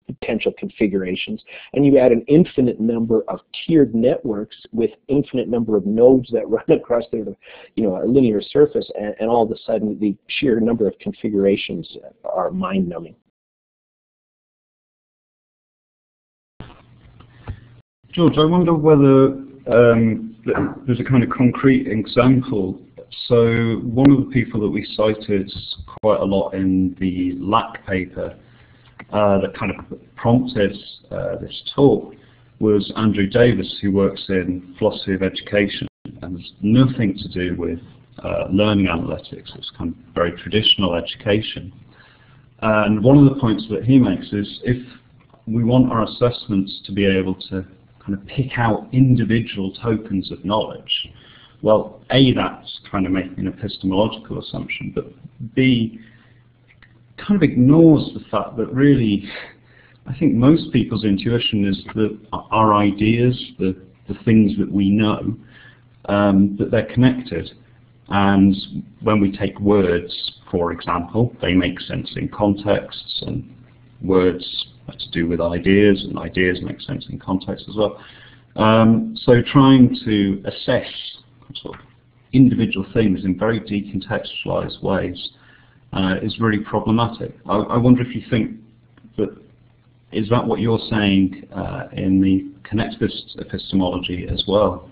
potential configurations, and you add an infinite number of tiered networks with infinite number of nodes that run across their, a linear surface, and all of a sudden the sheer number of configurations are mind-numbing. George, I wonder whether there's a kind of concrete example. So one of the people that we cited quite a lot in the LAK paper that kind of prompted this talk was Andrew Davis, who works in philosophy of education, and it's nothing to do with learning analytics. It's kind of very traditional education. And one of the points that he makes is if we want our assessments to be able to kind of pick out individual tokens of knowledge, well, A, that's kind of making an epistemological assumption, but B, kind of ignores the fact that really, I think most people's intuition is that our ideas, the things that we know, that they're connected. And when we take words, for example, they make sense in contexts, and words have to do with ideas, and ideas make sense in context as well. So trying to assess sort of individual things in very decontextualized ways is really problematic. I wonder if you think that, is that what you're saying in the connectivist epistemology as well?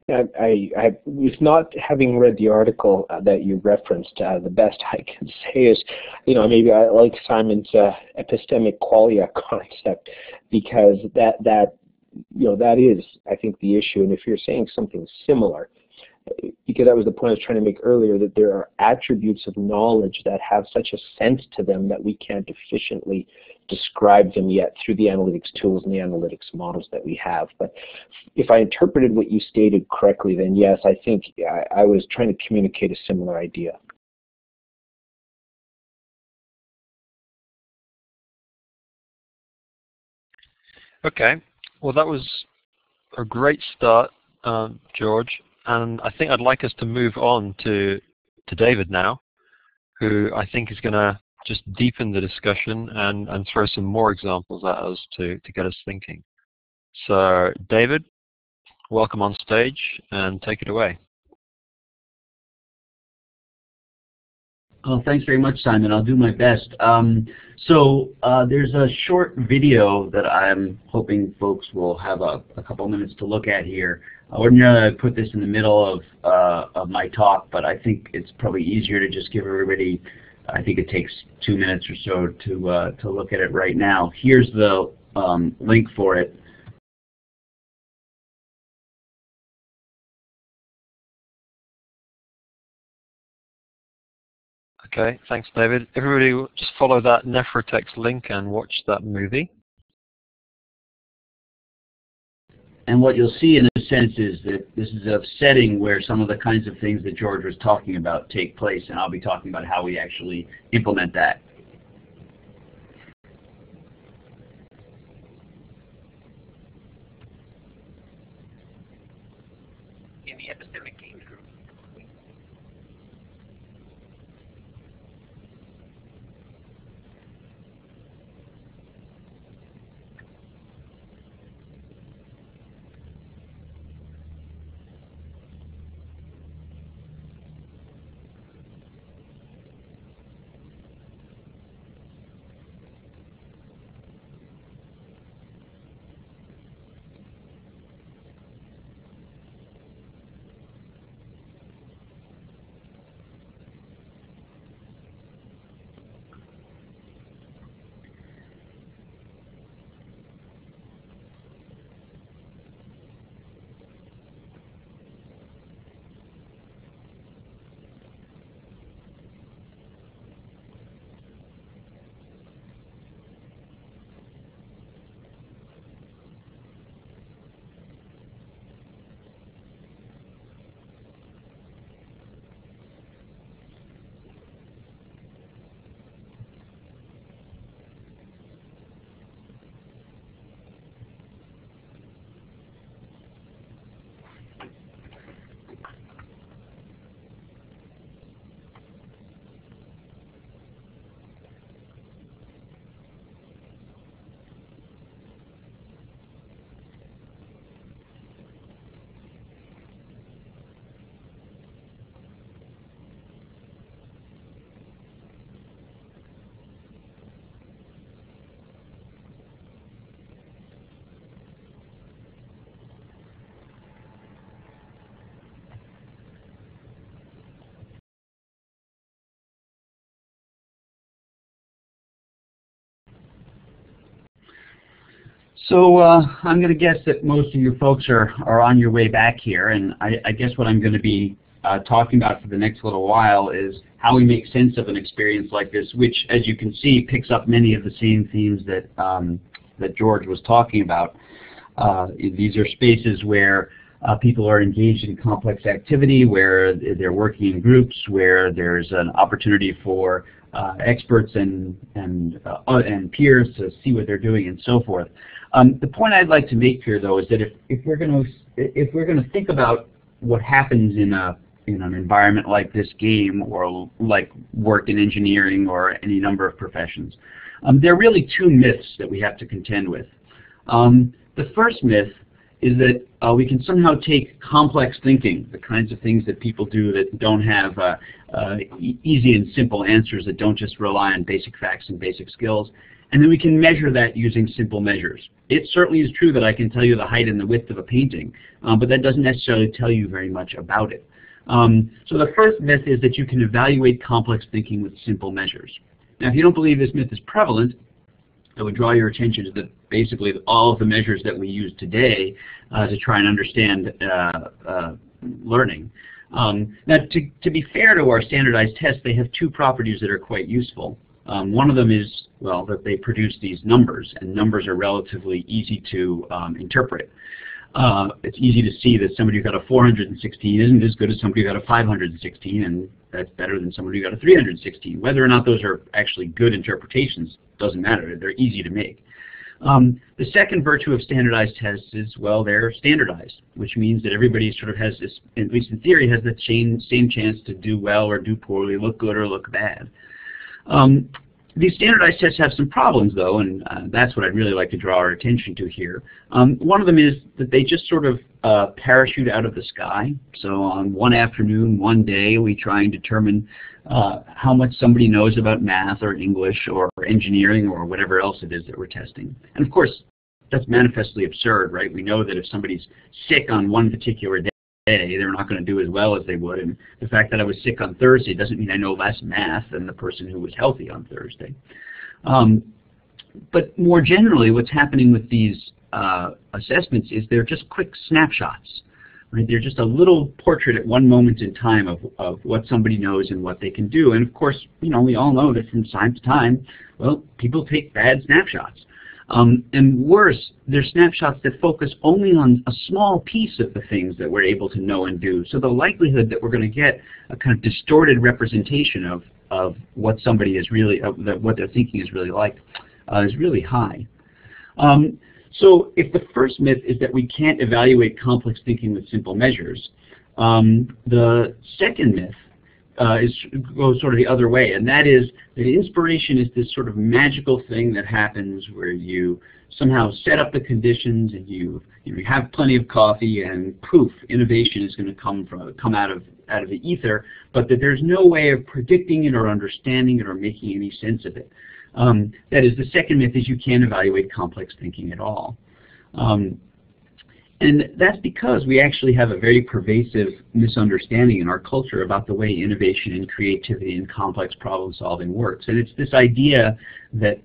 With not having read the article that you referenced, the best I can say is, maybe I like Simon's epistemic qualia concept, because that is, I think, the issue. And if you're saying something similar, because that was the point I was trying to make earlier, that there are attributes of knowledge that have such a sense to them that we can't efficiently describe them yet through the analytics tools and the analytics models that we have. But if I interpreted what you stated correctly, then yes, I think I was trying to communicate a similar idea. Okay, well that was a great start, George. And I think I'd like us to move on to David now, who I think is going to just deepen the discussion and throw some more examples at us to get us thinking. So, David, welcome on stage and take it away. Well, thanks very much, Simon. I'll do my best. There's a short video that I'm hoping folks will have a couple minutes to look at here. Ordinarily, I put this in the middle of my talk, but I think it's probably easier to just give everybody, I think it takes 2 minutes or so to look at it right now. Here's the link for it. Okay, thanks, David. Everybody just follow that Nephrotext link and watch that movie. And what you'll see in a sense is that this is a setting where some of the kinds of things that George was talking about take place, and I'll be talking about how we actually implement that. In the epistemic games group. So I'm going to guess that most of you folks are on your way back here, and I guess what I'm going to be talking about for the next little while is how we make sense of an experience like this, which, as you can see, picks up many of the same themes that that George was talking about. These are spaces where people are engaged in complex activity, where they're working in groups, where there's an opportunity for experts and peers to see what they're doing and so forth. The point I'd like to make here, though, is that if we're going to think about what happens in an environment like this game, or like work in engineering or any number of professions, there are really two myths that we have to contend with. The first myth is that we can somehow take complex thinking, the kinds of things that people do that don't have easy and simple answers, that don't just rely on basic facts and basic skills, and then we can measure that using simple measures. It certainly is true that I can tell you the height and the width of a painting, but that doesn't necessarily tell you very much about it. So the first myth is that you can evaluate complex thinking with simple measures. Now, if you don't believe this myth is prevalent, I would draw your attention to basically all of the measures that we use today to try and understand learning. Now, to be fair to our standardized tests, they have two properties that are quite useful. One of them is, well, that they produce these numbers, and numbers are relatively easy to interpret. It's easy to see that somebody who got a 416 isn't as good as somebody who got a 516, and that's better than somebody who got a 316. Whether or not those are actually good interpretations doesn't matter. They're easy to make. The second virtue of standardized tests is, well, they're standardized, which means that everybody sort of has this, at least in theory, has the same chance to do well or do poorly, look good or look bad. These standardized tests have some problems, though, and that's what I'd really like to draw our attention to here. One of them is that they just sort of parachute out of the sky. So on one afternoon, one day, we try and determine how much somebody knows about math or English or engineering or whatever else it is that we're testing. And of course, that's manifestly absurd, right? We know that if somebody's sick on one particular day, they're not going to do as well as they would. And the fact that I was sick on Thursday doesn't mean I know less math than the person who was healthy on Thursday. But more generally, what's happening with these assessments is they're just quick snapshots. Right? They're just a little portrait at one moment in time of what somebody knows and what they can do. And of course, you know, we all know that from time to time, well, people take bad snapshots. And worse, they're snapshots that focus only on a small piece of the things that we're able to know and do. So the likelihood that we're going to get a kind of distorted representation of what somebody is really, what their thinking is really like, is really high. So if the first myth is that we can't evaluate complex thinking with simple measures, the second myth goes sort of the other way, and that is that inspiration is this sort of magical thing that happens where you somehow set up the conditions and you have plenty of coffee and poof, innovation is going to come out of the ether, but that there's no way of predicting it or understanding it or making any sense of it. That is, the second myth is you can't evaluate complex thinking at all. And that's because we actually have a very pervasive misunderstanding in our culture about the way innovation and creativity and complex problem solving works. And it's this idea that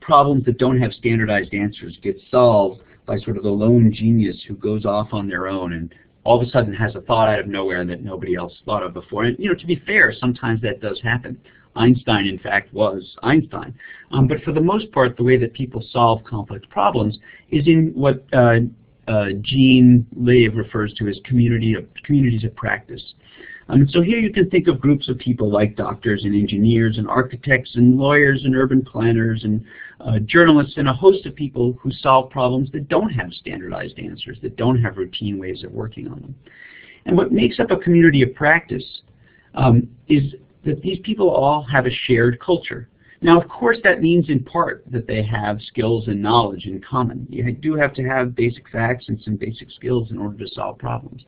problems that don't have standardized answers get solved by sort of the lone genius who goes off on their own and all of a sudden has a thought out of nowhere that nobody else thought of before. And you know, to be fair, sometimes that does happen. Einstein, in fact, was Einstein. But for the most part, the way that people solve complex problems is in what Jean Lave refers to as communities of practice. So here you can think of groups of people like doctors and engineers and architects and lawyers and urban planners and journalists and a host of people who solve problems that don't have standardized answers, that don't have routine ways of working on them. And what makes up a community of practice is that these people all have a shared culture. Now, of course, that means in part that they have skills and knowledge in common. You do have to have basic facts and some basic skills in order to solve problems.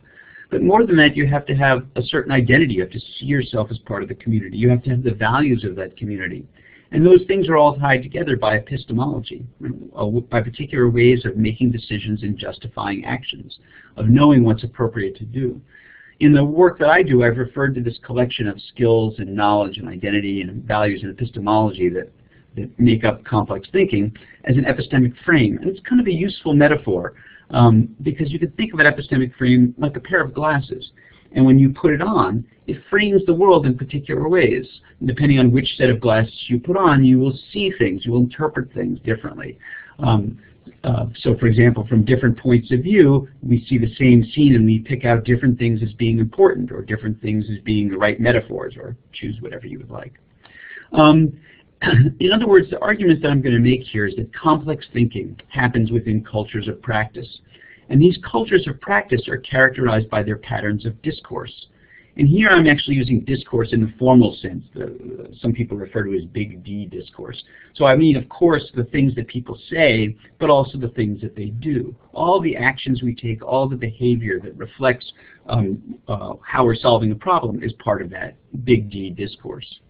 But more than that, you have to have a certain identity. You have to see yourself as part of the community. You have to have the values of that community. And those things are all tied together by epistemology, by particular ways of making decisions and justifying actions, of knowing what's appropriate to do. In the work that I do, I've referred to this collection of skills and knowledge and identity and values and epistemology that that make up complex thinking as an epistemic frame. And it's kind of a useful metaphor because you can think of an epistemic frame like a pair of glasses. And when you put it on, it frames the world in particular ways. And depending on which set of glasses you put on, you will see things, you will interpret things differently. So for example, from different points of view, we see the same scene and we pick out different things as being important or different things as being the right metaphors, or choose whatever you would like. In other words, the argument that I'm going to make here is that complex thinking happens within cultures of practice. And these cultures of practice are characterized by their patterns of discourse. And here I'm actually using discourse in the formal sense. Some people refer to it as big D discourse. So I mean, of course, the things that people say, but also the things that they do. All the actions we take, all the behavior that reflects how we're solving a problem is part of that big D discourse.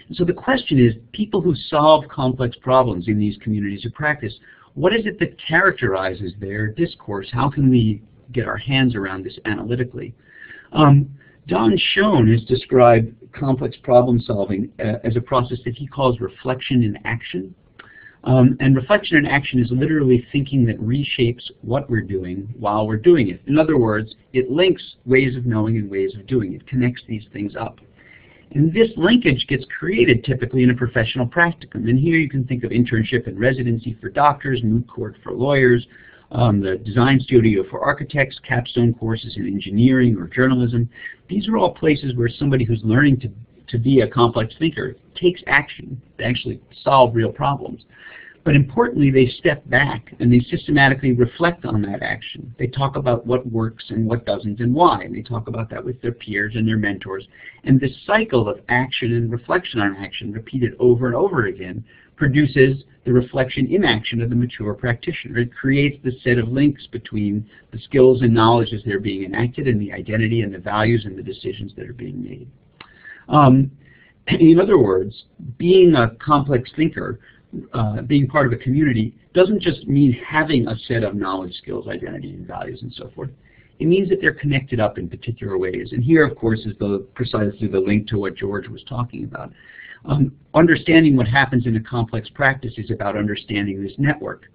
And so the question is, people who solve complex problems in these communities of practice, what is it that characterizes their discourse? How can we get our hands around this analytically? Don Schoen has described complex problem solving as a process that he calls reflection in action. And reflection in action is literally thinking that reshapes what we're doing while we're doing it. In other words, it links ways of knowing and ways of doing. It connects these things up. And this linkage gets created typically in a professional practicum. And here you can think of internship and residency for doctors, moot court for lawyers, the design studio for architects, capstone courses in engineering or journalism. These are all places where somebody who's learning to be a complex thinker takes action to actually solve real problems. But importantly, they step back and they systematically reflect on that action. They talk about what works and what doesn't and why. And they talk about that with their peers and their mentors. And this cycle of action and reflection on action, repeated over and over again, produces the reflection in action of the mature practitioner. It creates the set of links between the skills and knowledge as they're being enacted and the identity and the values and the decisions that are being made. In other words, being a complex thinker, being part of a community, doesn't just mean having a set of knowledge, skills, identity, and values, and so forth. It means that they're connected up in particular ways. And here, of course, is precisely the link to what George was talking about. Understanding what happens in a complex practice is about understanding this network.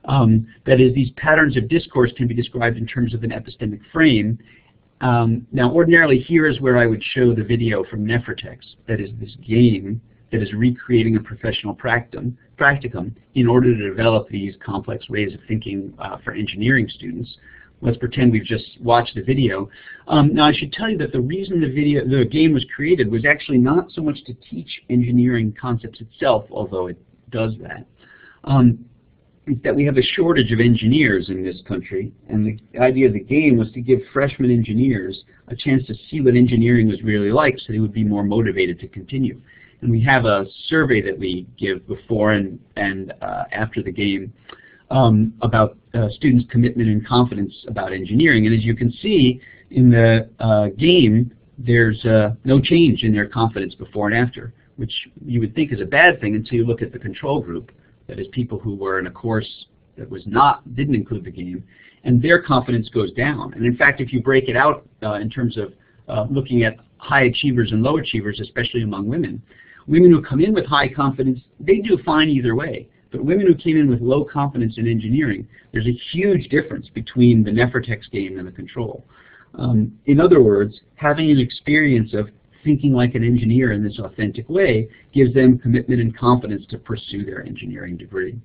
That is, these patterns of discourse can be described in terms of an epistemic frame. Now, ordinarily, here is where I would show the video from Nephrotex. That is this game that is recreating a professional practicum in order to develop these complex ways of thinking for engineering students. Let's pretend we've just watched the video. Now I should tell you that the reason the game was created was actually not so much to teach engineering concepts itself, although it does that. It's that we have a shortage of engineers in this country, and the idea of the game was to give freshman engineers a chance to see what engineering was really like so they would be more motivated to continue. And we have a survey that we give before and after the game about students' commitment and confidence about engineering. And as you can see in the game, there's no change in their confidence before and after, which you would think is a bad thing until you look at the control group. That is, people who were in a course that didn't include the game, and their confidence goes down. And in fact, if you break it out in terms of looking at high achievers and low achievers, especially among women, women who come in with high confidence, they do fine either way. But women who came in with low confidence in engineering, there's a huge difference between the Nephrotex game and the control. In other words, having an experience of thinking like an engineer in this authentic way gives them commitment and confidence to pursue their engineering degree.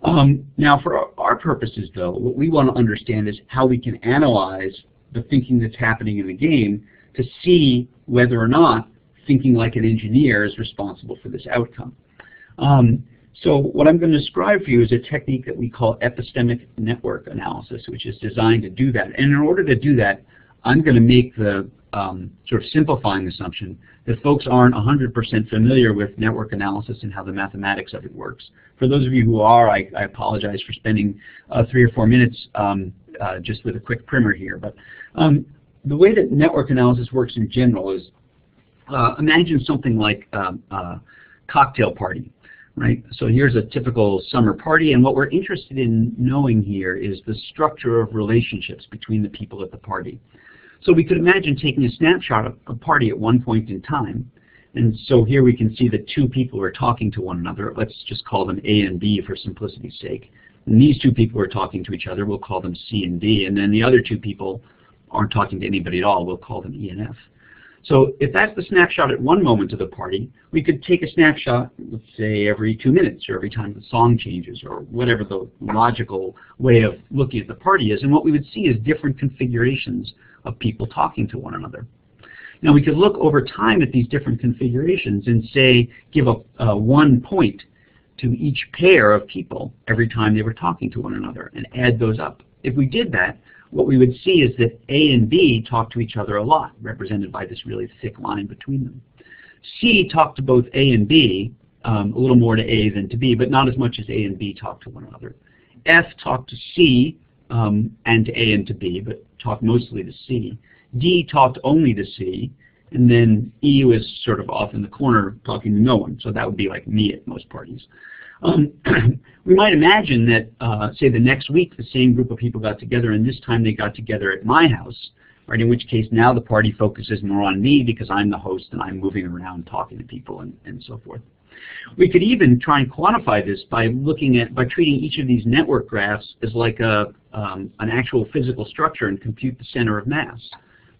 Now, for our purposes, though, what we want to understand is how we can analyze the thinking that's happening in the game to see whether or not thinking like an engineer is responsible for this outcome. So what I'm going to describe for you is a technique that we call epistemic network analysis, which is designed to do that. And in order to do that, I'm going to make the sort of simplifying assumption that folks aren't 100% familiar with network analysis and how the mathematics of it works. For those of you who are, I apologize for spending 3 or 4 minutes just with a quick primer here. But the way that network analysis works in general is imagine something like a cocktail party. Right? So here's a typical summer party, and what we're interested in knowing here is the structure of relationships between the people at the party. So we could imagine taking a snapshot of a party at one point in time, And so here we can see that two people are talking to one another. Let's just call them A and B for simplicity's sake. And these two people are talking to each other. We'll call them C and D. And then the other two people aren't talking to anybody at all. We'll call them E and F. So if that's the snapshot at one moment of the party, we could take a snapshot, let's say, every 2 minutes or every time the song changes or whatever the logical way of looking at the party is. And what we would see is different configurations of people talking to one another. Now we could look over time at these different configurations and say, give a 1 point to each pair of people every time they were talking to one another and add those up. If we did that, what we would see is that A and B talk to each other a lot, represented by this really thick line between them. C talked to both A and B, a little more to A than to B, but not as much as A and B talked to one another. F talked to C and to A and to B, but talked mostly to C. D talked only to C, and then E was sort of off in the corner talking to no one, so that would be like me at most parties. We might imagine that, say, the next week the same group of people got together, and this time they got together at my house, right, in which case now the party focuses more on me because I'm the host and I'm moving around talking to people and so forth. We could even try and quantify this by treating each of these network graphs as like an actual physical structure and compute the center of mass.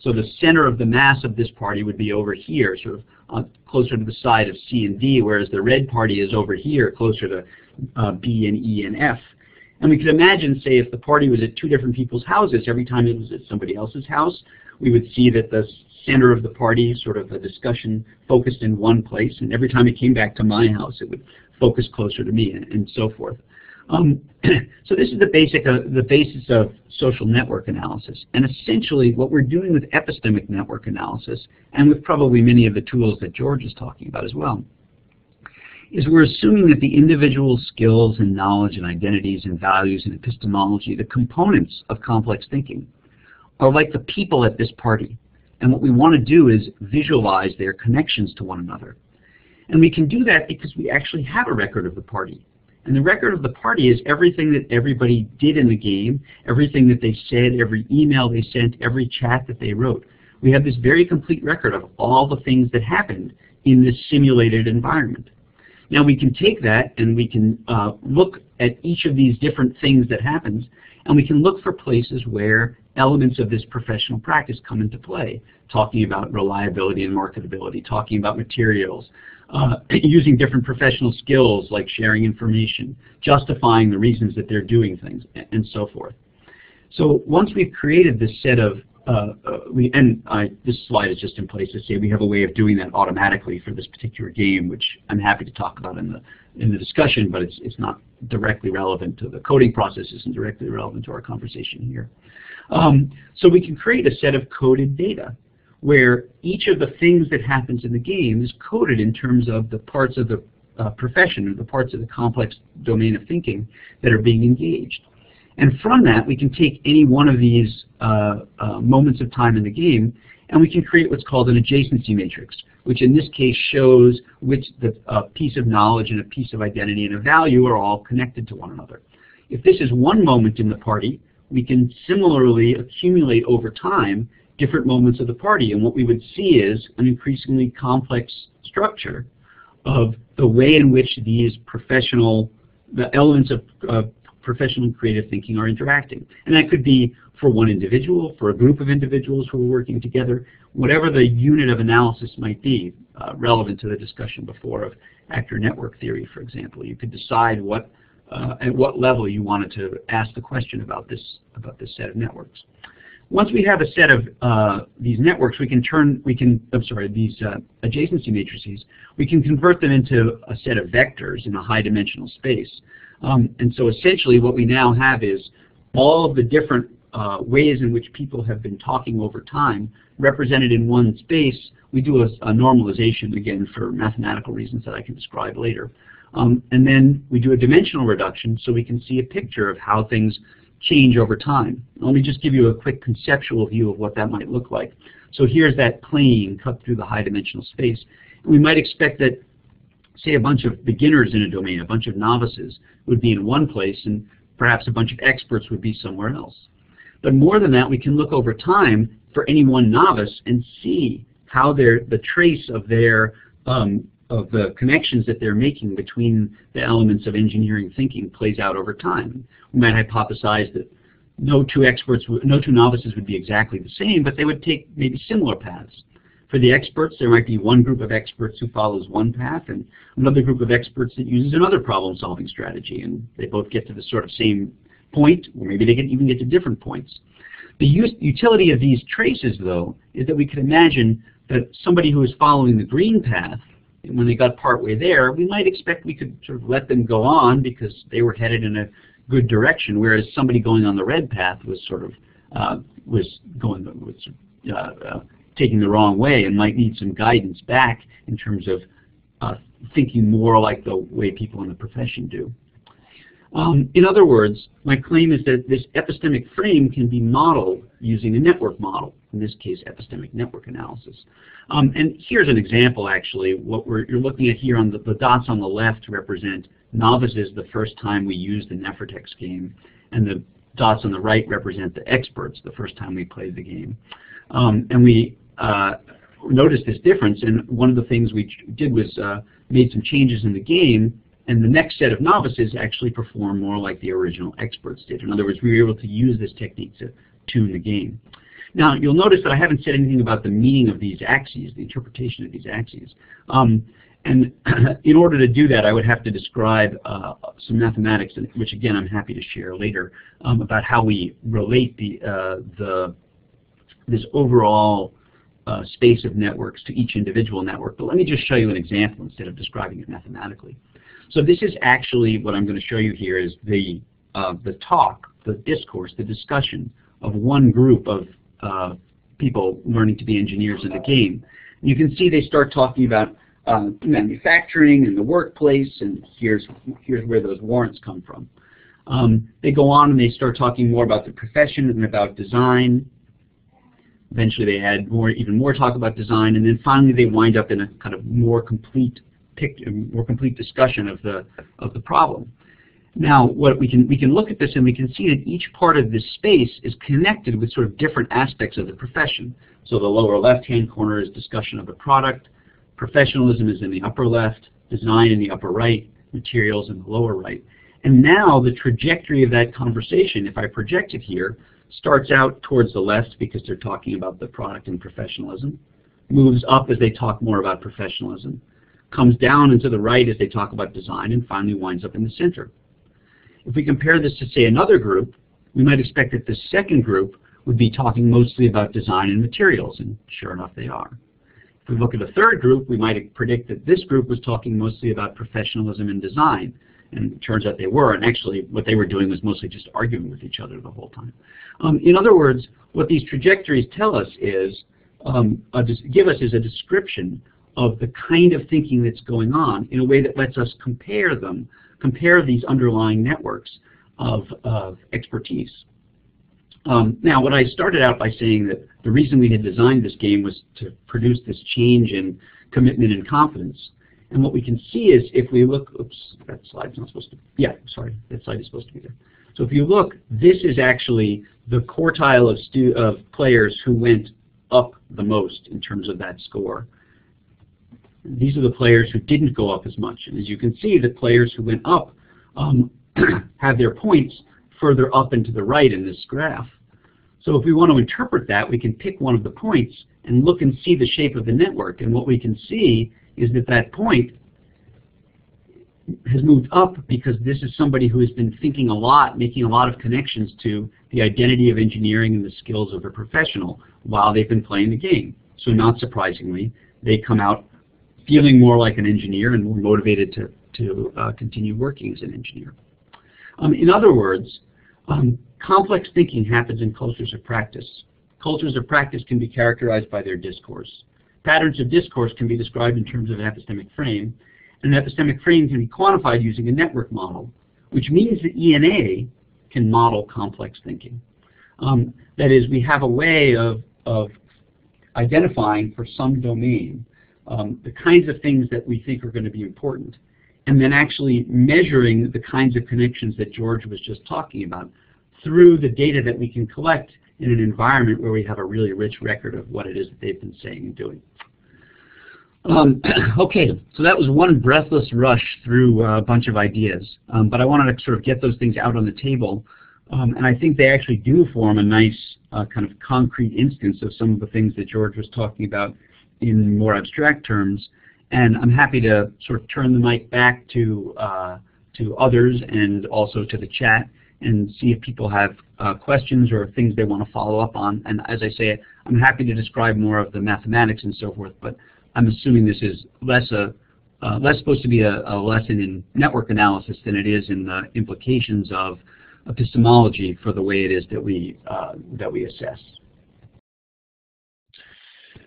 So the center of the mass of this party would be over here, sort of closer to the side of C and D, whereas the red party is over here, closer to B and E and F. And we could imagine, say, if the party was at two different people's houses, every time it was at somebody else's house, we would see that the center of the party, sort of the discussion, focused in one place, and every time it came back to my house, it would focus closer to me, and so forth. So this is the basis of social network analysis. And essentially what we're doing with epistemic network analysis, and with probably many of the tools that George is talking about as well, is we're assuming that the individual skills and knowledge and identities and values and epistemology, the components of complex thinking, are like the people at this party. And what we want to do is visualize their connections to one another. And we can do that because we actually have a record of the party. And the record of the party is everything that everybody did in the game, everything that they said, every email they sent, every chat that they wrote. We have this very complete record of all the things that happened in this simulated environment. Now we can take that and we can look at each of these different things that happens, and we can look for places where elements of this professional practice come into play, talking about reliability and marketability, talking about materials, using different professional skills like sharing information, justifying the reasons that they're doing things, and so forth. So once we've created this set of, this slide is just in place to say we have a way of doing that automatically for this particular game, which I'm happy to talk about in the discussion, but it's not directly relevant to the coding process, isn't directly relevant to our conversation here. So we can create a set of coded data where each of the things that happens in the game is coded in terms of the parts of the profession, or the parts of the complex domain of thinking that are being engaged. And from that, we can take any one of these moments of time in the game, and we can create what's called an adjacency matrix, which in this case shows which the piece of knowledge and a piece of identity and a value are all connected to one another. If this is one moment in the party, we can similarly accumulate over time different moments of the party, and what we would see is an increasingly complex structure of the way in which these the elements of professional and creative thinking are interacting. And that could be for one individual, for a group of individuals who are working together, whatever the unit of analysis might be, relevant to the discussion before of actor network theory, for example. You could decide at what level you wanted to ask the question about this set of networks. Once we have a set of these networks, these adjacency matrices, we can convert them into a set of vectors in a high-dimensional space. And so essentially what we now have is all of the different ways in which people have been talking over time represented in one space. We do a normalization, again, for mathematical reasons that I can describe later. And then we do a dimensional reduction so we can see a picture of how things change over time. Let me just give you a quick conceptual view of what that might look like. So here's that plane cut through the high-dimensional space. And we might expect that, say, a bunch of beginners in a domain, a bunch of novices, would be in one place, and perhaps a bunch of experts would be somewhere else. But more than that, we can look over time for any one novice and see how the trace of their the connections that they're making between the elements of engineering thinking plays out over time. We might hypothesize that no two novices would be exactly the same, but they would take maybe similar paths. For the experts, there might be one group of experts who follows one path and another group of experts that uses another problem-solving strategy, and they both get to the sort of same point, or maybe they even get to different points. The utility of these traces, though, is that we could imagine that somebody who is following the green path, and when they got partway there, we might expect we could sort of let them go on because they were headed in a good direction, whereas somebody going on the red path was sort of taking the wrong way and might need some guidance back in terms of thinking more like the way people in the profession do. In other words, my claim is that this epistemic frame can be modeled using a network model, in this case epistemic network analysis. And here's an example actually. What you're looking at here on the dots on the left represent novices the first time we used the Nefertex game, and the dots on the right represent the experts the first time we played the game. And we noticed this difference, and one of the things we did was made some changes in the game, and the next set of novices actually performed more like the original experts did. In other words, we were able to use this technique to tune the game. Now, you'll notice that I haven't said anything about the meaning of these axes, the interpretation of these axes. And in order to do that, I would have to describe some mathematics, which again I'm happy to share later, about how we relate this overall space of networks to each individual network. But let me just show you an example instead of describing it mathematically. So this is actually what I'm going to show you here is the talk, the discourse, the discussion of one group of people learning to be engineers in the game. And you can see they start talking about manufacturing and the workplace, and here's where those warrants come from. They go on and they start talking more about the profession and about design. Eventually they had even more talk about design, and then finally they wind up in a kind of more complete discussion of the problem. Now, what we can look at this and we can see that each part of this space is connected with sort of different aspects of the profession. So the lower left-hand corner is discussion of the product, professionalism is in the upper left, design in the upper right, materials in the lower right. And now the trajectory of that conversation, if I project it here, starts out towards the left because they're talking about the product and professionalism, moves up as they talk more about professionalism, comes down into the right as they talk about design, and finally winds up in the center. If we compare this to, say, another group, we might expect that the second group would be talking mostly about design and materials, and sure enough they are. If we look at a third group, we might predict that this group was talking mostly about professionalism and design, and it turns out they were, and actually what they were doing was mostly just arguing with each other the whole time. In other words, what these trajectories tell us is, give us is a description of the kind of thinking that's going on in a way that lets us compare these underlying networks of expertise. Now, what I started out by saying that the reason we had designed this game was to produce this change in commitment and confidence. And what we can see is if we look, oops, that slide's not supposed to, yeah, sorry, that slide is supposed to be there. So if you look, this is actually the quartile of players who went up the most in terms of that score. These are the players who didn't go up as much. And as you can see, the players who went up have their points further up and to the right in this graph. So if we want to interpret that, we can pick one of the points and look and see the shape of the network. And what we can see is that that point has moved up because this is somebody who has been thinking a lot, making a lot of connections to the identity of engineering and the skills of a professional while they've been playing the game. So not surprisingly, they come out feeling more like an engineer and more motivated to continue working as an engineer. In other words, complex thinking happens in cultures of practice. Cultures of practice can be characterized by their discourse. Patterns of discourse can be described in terms of an epistemic frame, and an epistemic frame can be quantified using a network model, which means that ENA can model complex thinking. That is, we have a way of identifying for some domain the kinds of things that we think are going to be important, and then actually measuring the kinds of connections that George was just talking about through the data that we can collect in an environment where we have a really rich record of what it is that they've been saying and doing. Okay, so that was one breathless rush through a bunch of ideas, but I wanted to sort of get those things out on the table, and I think they actually do form a nice kind of concrete instance of some of the things that George was talking about in more abstract terms, and I'm happy to sort of turn the mic back to others and also to the chat and see if people have questions or things they want to follow up on. And as I say, I'm happy to describe more of the mathematics and so forth, but I'm assuming this is less supposed to be a lesson in network analysis than it is in the implications of epistemology for the way it is that we assess.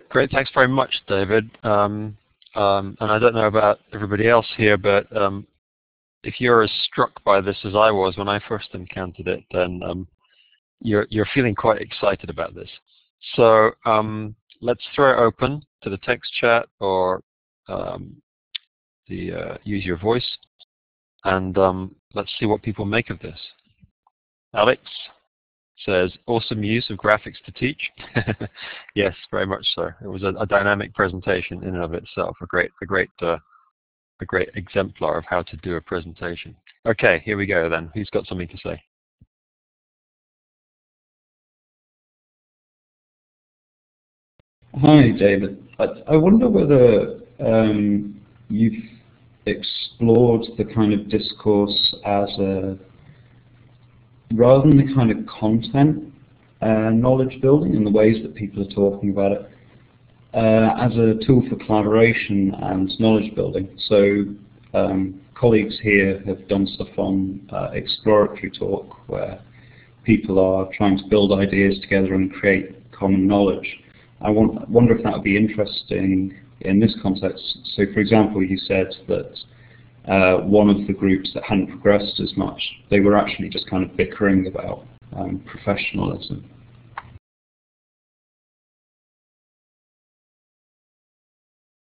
Great, thanks very much, David. And I don't know about everybody else here, but if you're as struck by this as I was when I first encountered it, then you're feeling quite excited about this. So let's throw it open to the text chat or use your voice, and let's see what people make of this. Alex says, awesome use of graphics to teach. Yes, very much so. It was a dynamic presentation in and of itself, a great exemplar of how to do a presentation. Okay, here we go then. Who's got something to say? Hi, David. I wonder whether you've explored the kind of discourse as rather than the kind of content knowledge building and the ways that people are talking about it, as a tool for collaboration and knowledge building. So colleagues here have done stuff on exploratory talk, where people are trying to build ideas together and create common knowledge. I wonder if that would be interesting in this context. So for example, you said that one of the groups that hadn't progressed as much, they were actually just kind of bickering about professionalism.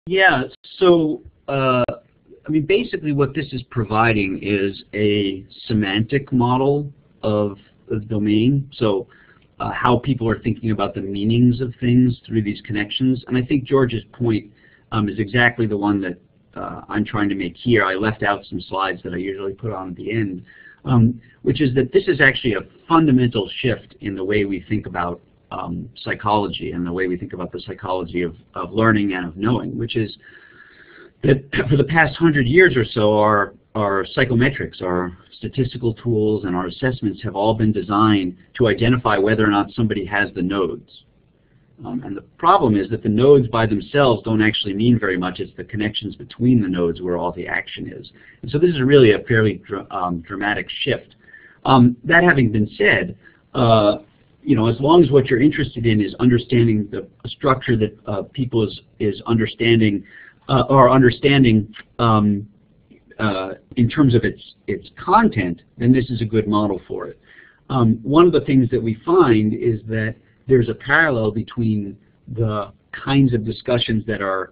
Yeah, so I mean, basically what this is providing is a semantic model of the domain. So how people are thinking about the meanings of things through these connections. And I think George's point is exactly the one that I'm trying to make here. I left out some slides that I usually put on at the end, which is that this is actually a fundamental shift in the way we think about psychology and the way we think about the psychology of learning and of knowing, which is that for the past 100 years or so, our psychometrics, our statistical tools, and our assessments have all been designed to identify whether or not somebody has the nodes. And the problem is that the nodes by themselves don't actually mean very much. It's the connections between the nodes where all the action is. And so this is really a fairly dramatic shift. That having been said, you know, as long as what you're interested in is understanding the structure that people is understanding or understanding in terms of its content, then this is a good model for it. One of the things that we find is that there's a parallel between the kinds of discussions that are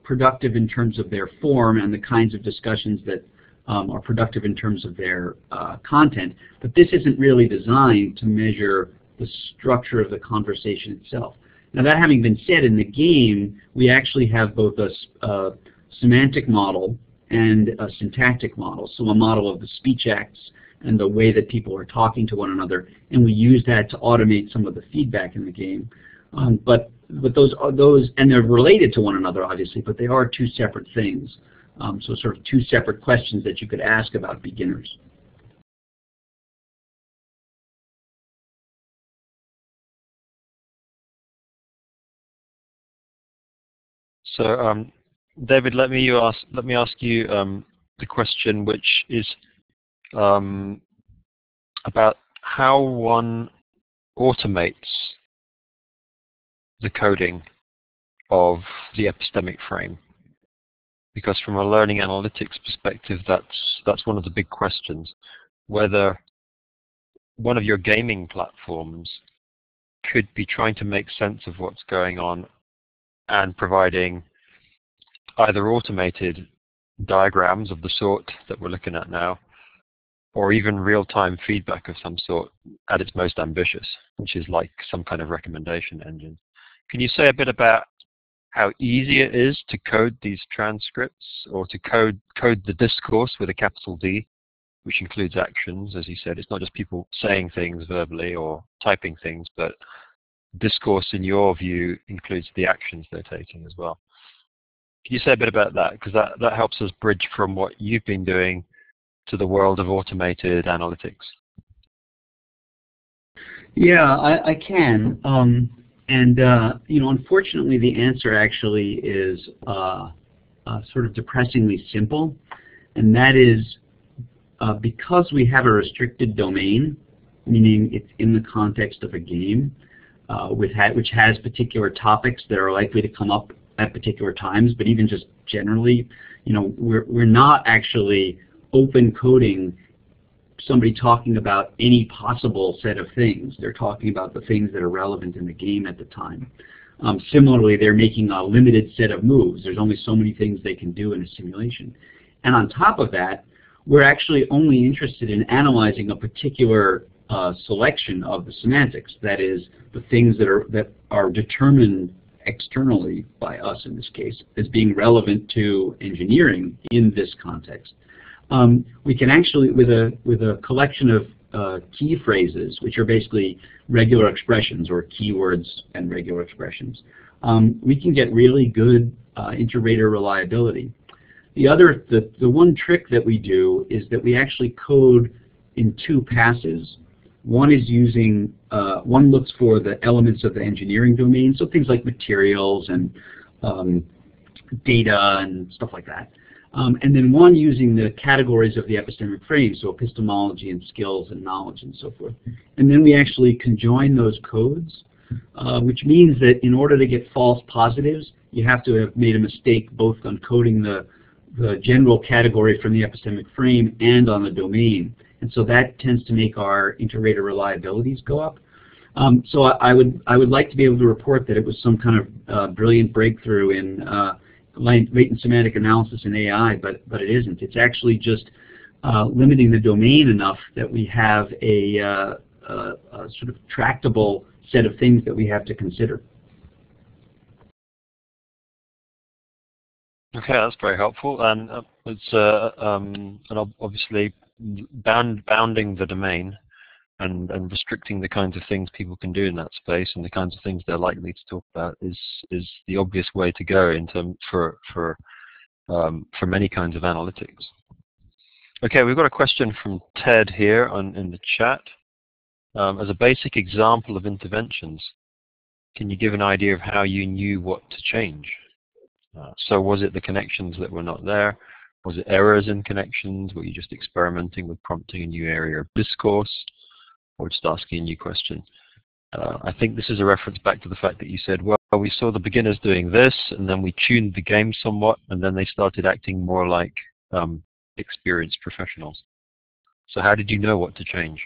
productive in terms of their form and the kinds of discussions that are productive in terms of their content, but this isn't really designed to measure the structure of the conversation itself. Now, that having been said, in the game we actually have both a semantic model and a syntactic model, so a model of the speech acts and the way that people are talking to one another, and we use that to automate some of the feedback in the game. But those and they're related to one another, obviously, but they are two separate things. So sort of two separate questions that you could ask about beginners. So, David, let me ask you the question, which is about how one automates the coding of the epistemic frame. Because from a learning analytics perspective, that's one of the big questions. Whether one of your gaming platforms could be trying to make sense of what's going on and providing either automated diagrams of the sort that we're looking at now, or even real-time feedback of some sort at its most ambitious, which is like some kind of recommendation engine. Can you say a bit about how easy it is to code these transcripts, or to code the discourse with a capital D, which includes actions. As you said, it's not just people saying things verbally or typing things, but discourse, in your view, includes the actions they're taking as well. Can you say a bit about that? Because that helps us bridge from what you've been doing to the world of automated analytics. Yeah, I can. Unfortunately, the answer actually is sort of depressingly simple, and that is because we have a restricted domain, meaning it's in the context of a game, which has particular topics that are likely to come up at particular times, but even just generally, we're not actually open coding somebody talking about any possible set of things. They're talking about the things that are relevant in the game at the time. Similarly, they're making a limited set of moves. There's only so many things they can do in a simulation. And on top of that, we're actually only interested in analyzing a particular selection of the semantics. That is, the things that are determined externally by us in this case as being relevant to engineering in this context. We can actually, with a collection of key phrases, which are basically regular expressions or keywords and regular expressions, we can get really good inter-rater reliability. The one trick that we do is that we actually code in two passes. One is using, one looks for the elements of the engineering domain, so things like materials and data and stuff like that. And then one using the categories of the epistemic frame, so epistemology and skills and knowledge and so forth. And then we actually conjoin those codes, which means that in order to get false positives, you have to have made a mistake both on coding the general category from the epistemic frame and on the domain. And so that tends to make our inter-rater reliabilities go up. So I would like to be able to report that it was some kind of brilliant breakthrough in latent semantic analysis in AI, but it isn't. It's actually just limiting the domain enough that we have a sort of tractable set of things that we have to consider. Okay, that's very helpful, and obviously bounding the domain and restricting the kinds of things people can do in that space and the kinds of things they're likely to talk about is the obvious way to go for many kinds of analytics. Okay, we've got a question from Ted here in the chat. As a basic example of interventions, can you give an idea of how you knew what to change? So was it the connections that were not there? Was it errors in connections? Were you just experimenting with prompting a new area of discourse? Or just asking a new question? I think this is a reference back to the fact that you said, well, we saw the beginners doing this, and then we tuned the game somewhat, and then they started acting more like experienced professionals. So how did you know what to change?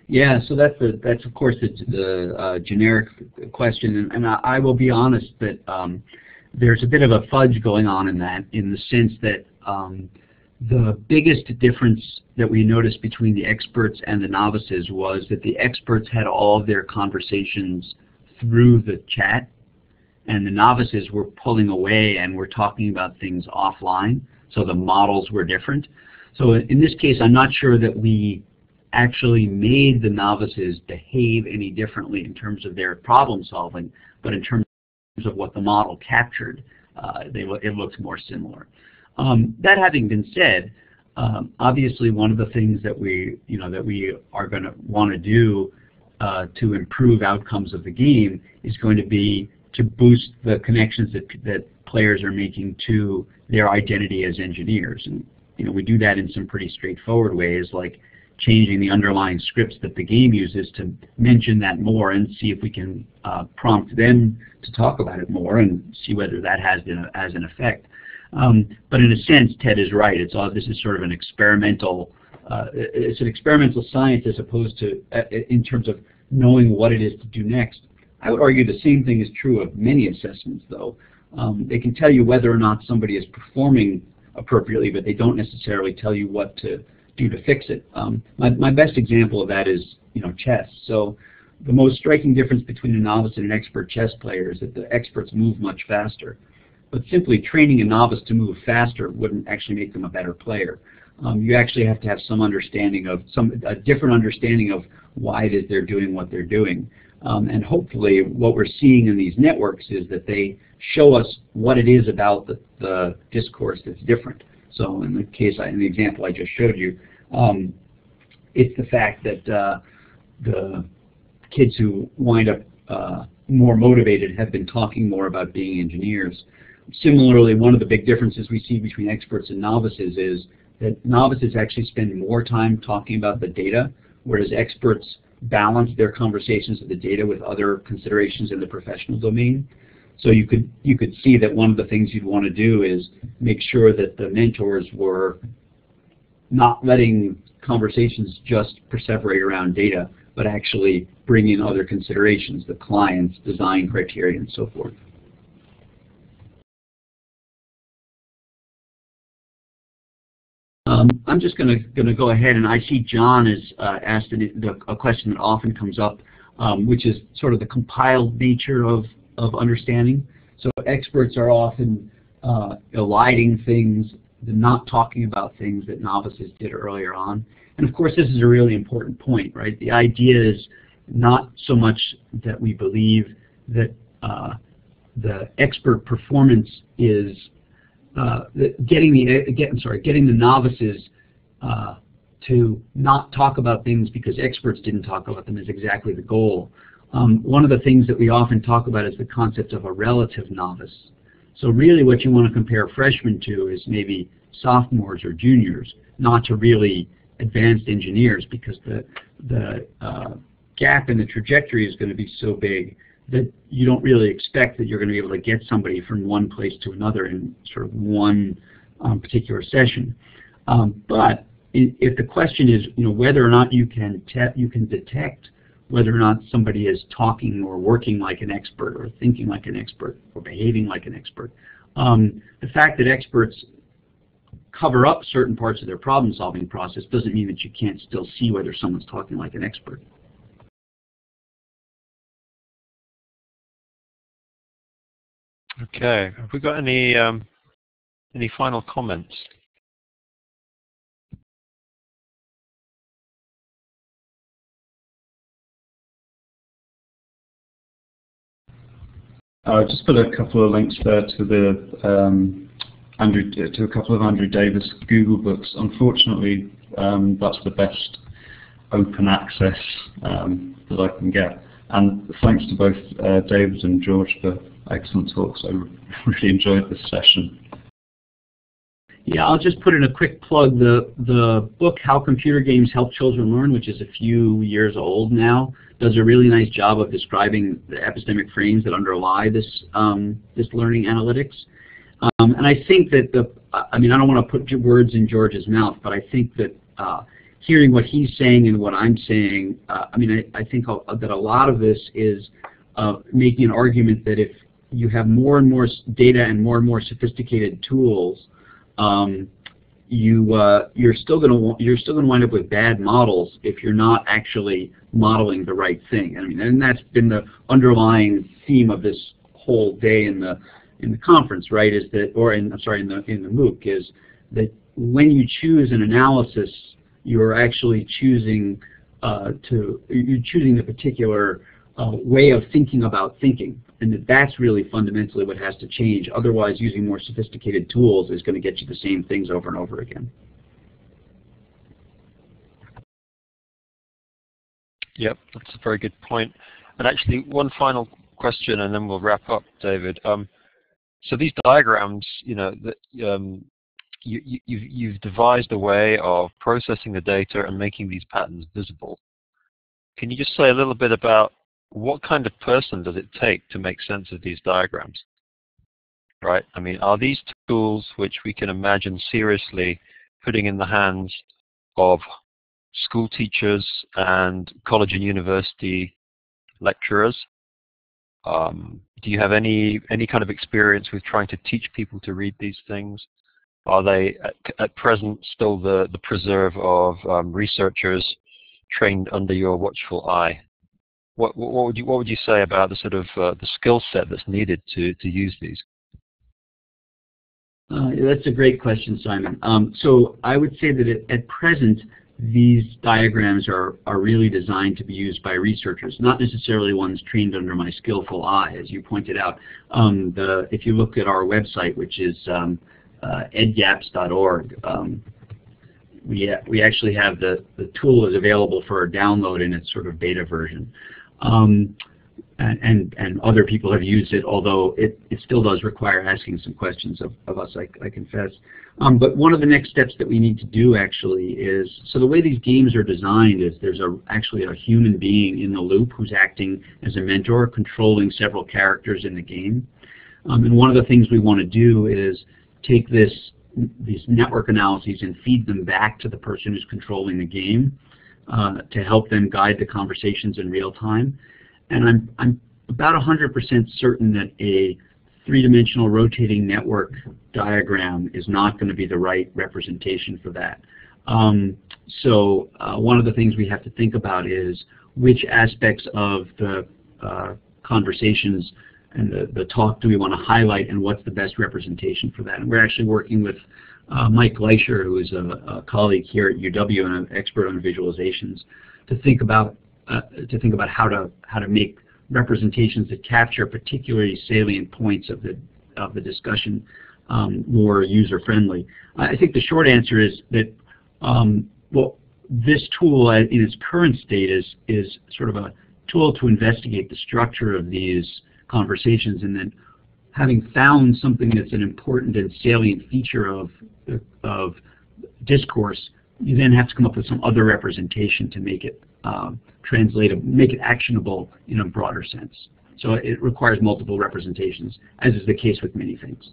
Yeah, so that's of course the generic question, and I will be honest that there's a bit of a fudge going on in that, in the sense that the biggest difference that we noticed between the experts and the novices was that the experts had all of their conversations through the chat, and the novices were pulling away and were talking about things offline, so the models were different. So in this case, I'm not sure that we actually made the novices behave any differently in terms of their problem solving, but in terms of what the model captured, it looks more similar. That having been said, obviously one of the things that we are going to want to do to improve outcomes of the game is going to be to boost the connections that players are making to their identity as engineers. And we do that in some pretty straightforward ways, like changing the underlying scripts that the game uses to mention that more and see if we can prompt them to talk about it more and see whether that has an effect. But in a sense, Ted is right. This is sort of an experimental. It's an experimental science as opposed to in terms of knowing what it is to do next. I would argue the same thing is true of many assessments, though. They can tell you whether or not somebody is performing appropriately, but they don't necessarily tell you what to do to fix it. My best example of that is chess. So the most striking difference between a novice and an expert chess player is that the experts move much faster. But simply training a novice to move faster wouldn't actually make them a better player. You actually have to have some understanding of, a different understanding of why it is they're doing what they're doing. And hopefully what we're seeing in these networks is that they show us what it is about the discourse that's different. So in the example I just showed you, it's the fact that the kids who wind up more motivated have been talking more about being engineers. Similarly, one of the big differences we see between experts and novices is that novices actually spend more time talking about the data, whereas experts balance their conversations of the data with other considerations in the professional domain. So you could see that one of the things you'd want to do is make sure that the mentors were not letting conversations just perseverate around data, but actually bring in other considerations, the client's design criteria and so forth. I'm just going to go ahead, and I see John has asked a question that often comes up, which is sort of the compiled nature of understanding. So experts are often eliding things, not talking about things that novices did earlier on. And of course, this is a really important point, right? The idea is not so much that we believe that the expert performance is getting the novices to not talk about things because experts didn't talk about them is exactly the goal. One of the things that we often talk about is the concept of a relative novice. So really what you want to compare freshmen to is maybe sophomores or juniors, not to really advanced engineers, because the gap in the trajectory is going to be so big that you don't really expect that you're going to be able to get somebody from one place to another in sort of one particular session. But if the question is, whether or not you can detect whether or not somebody is talking or working like an expert or thinking like an expert or behaving like an expert, the fact that experts cover up certain parts of their problem-solving process doesn't mean that you can't still see whether someone's talking like an expert. Okay, have we got any final comments? I just put a couple of links there to the to a couple of Andrew Davis Google books. Unfortunately, that's the best open access that I can get. And thanks to both David and George for excellent talks. I really enjoyed this session. Yeah, I'll just put in a quick plug. The book How Computer Games Help Children Learn, which is a few years old now, does a really nice job of describing the epistemic frames that underlie this this learning analytics. And I think that I don't want to put words in George's mouth, but I think that hearing what he's saying and what I'm saying, I think that a lot of this is making an argument that if you have more and more data and more sophisticated tools, you're still going to wind up with bad models if you're not actually modeling the right thing. And that's been the underlying theme of this whole day in the conference, right? Is that, or in the MOOC, is that when you choose an analysis, you're actually choosing the particular way of thinking about thinking. And that's really fundamentally what has to change. Otherwise, using more sophisticated tools is going to get you the same things over and over again. Yep, that's a very good point. And actually, one final question, and then we'll wrap up, David. So these diagrams, you've devised a way of processing the data and making these patterns visible. Can you just say a little bit about what kind of person does it take to make sense of these diagrams? Right? Are these tools which we can imagine seriously putting in the hands of school teachers and college and university lecturers? Do you have any kind of experience with trying to teach people to read these things? Are they at present still the preserve of researchers trained under your watchful eye? what would you say about the sort of the skill set that's needed to use these? That's a great question, Simon. So I would say that at present, these diagrams are really designed to be used by researchers, not necessarily ones trained under my skillful eye, as you pointed out. If you look at our website, which is edgaps.org, we actually have the tool is available for download in its sort of beta version. And other people have used it, although it still does require asking some questions of us, I confess. But one of the next steps that we need to do actually is, so the way these games are designed is there's actually a human being in the loop who's acting as a mentor, controlling several characters in the game. And one of the things we want to do is take these network analyses and feed them back to the person who's controlling the game to help them guide the conversations in real time. And I'm about 100% certain that a three-dimensional rotating network diagram is not going to be the right representation for that. So one of the things we have to think about is which aspects of the conversations and the talk do we want to highlight, and what's the best representation for that. And we're actually working with Mike Gleischer, who is a colleague here at UW and an expert on visualizations, to think about how to make representations that capture particularly salient points of the discussion more user-friendly. I think the short answer is that well, this tool in its current state is sort of a tool to investigate the structure of these conversations, and then having found something that's an important and salient feature of discourse, you then have to come up with some other representation to make it translatable, make it actionable in a broader sense. So it requires multiple representations, as is the case with many things.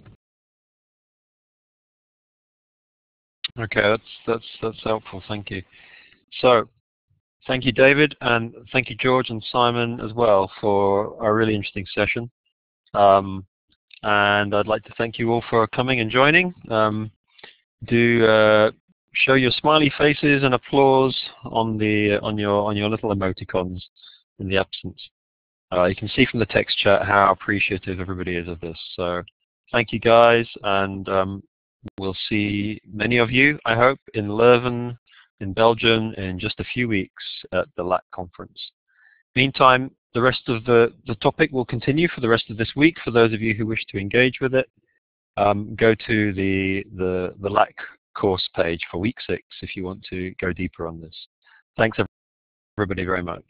Okay, that's helpful. Thank you. So, thank you, David, and thank you, George and Simon, as well, for a really interesting session. And I'd like to thank you all for coming and joining. Do show your smiley faces and applause on your little emoticons in the absence. You can see from the text chat how appreciative everybody is of this. So thank you, guys, and we'll see many of you, I hope, in Leuven in Belgium in just a few weeks at the LAK conference. Meantime, the rest of the topic will continue for the rest of this week. For those of you who wish to engage with it, go to the LAK course page for week 6 if you want to go deeper on this. Thanks everybody very much.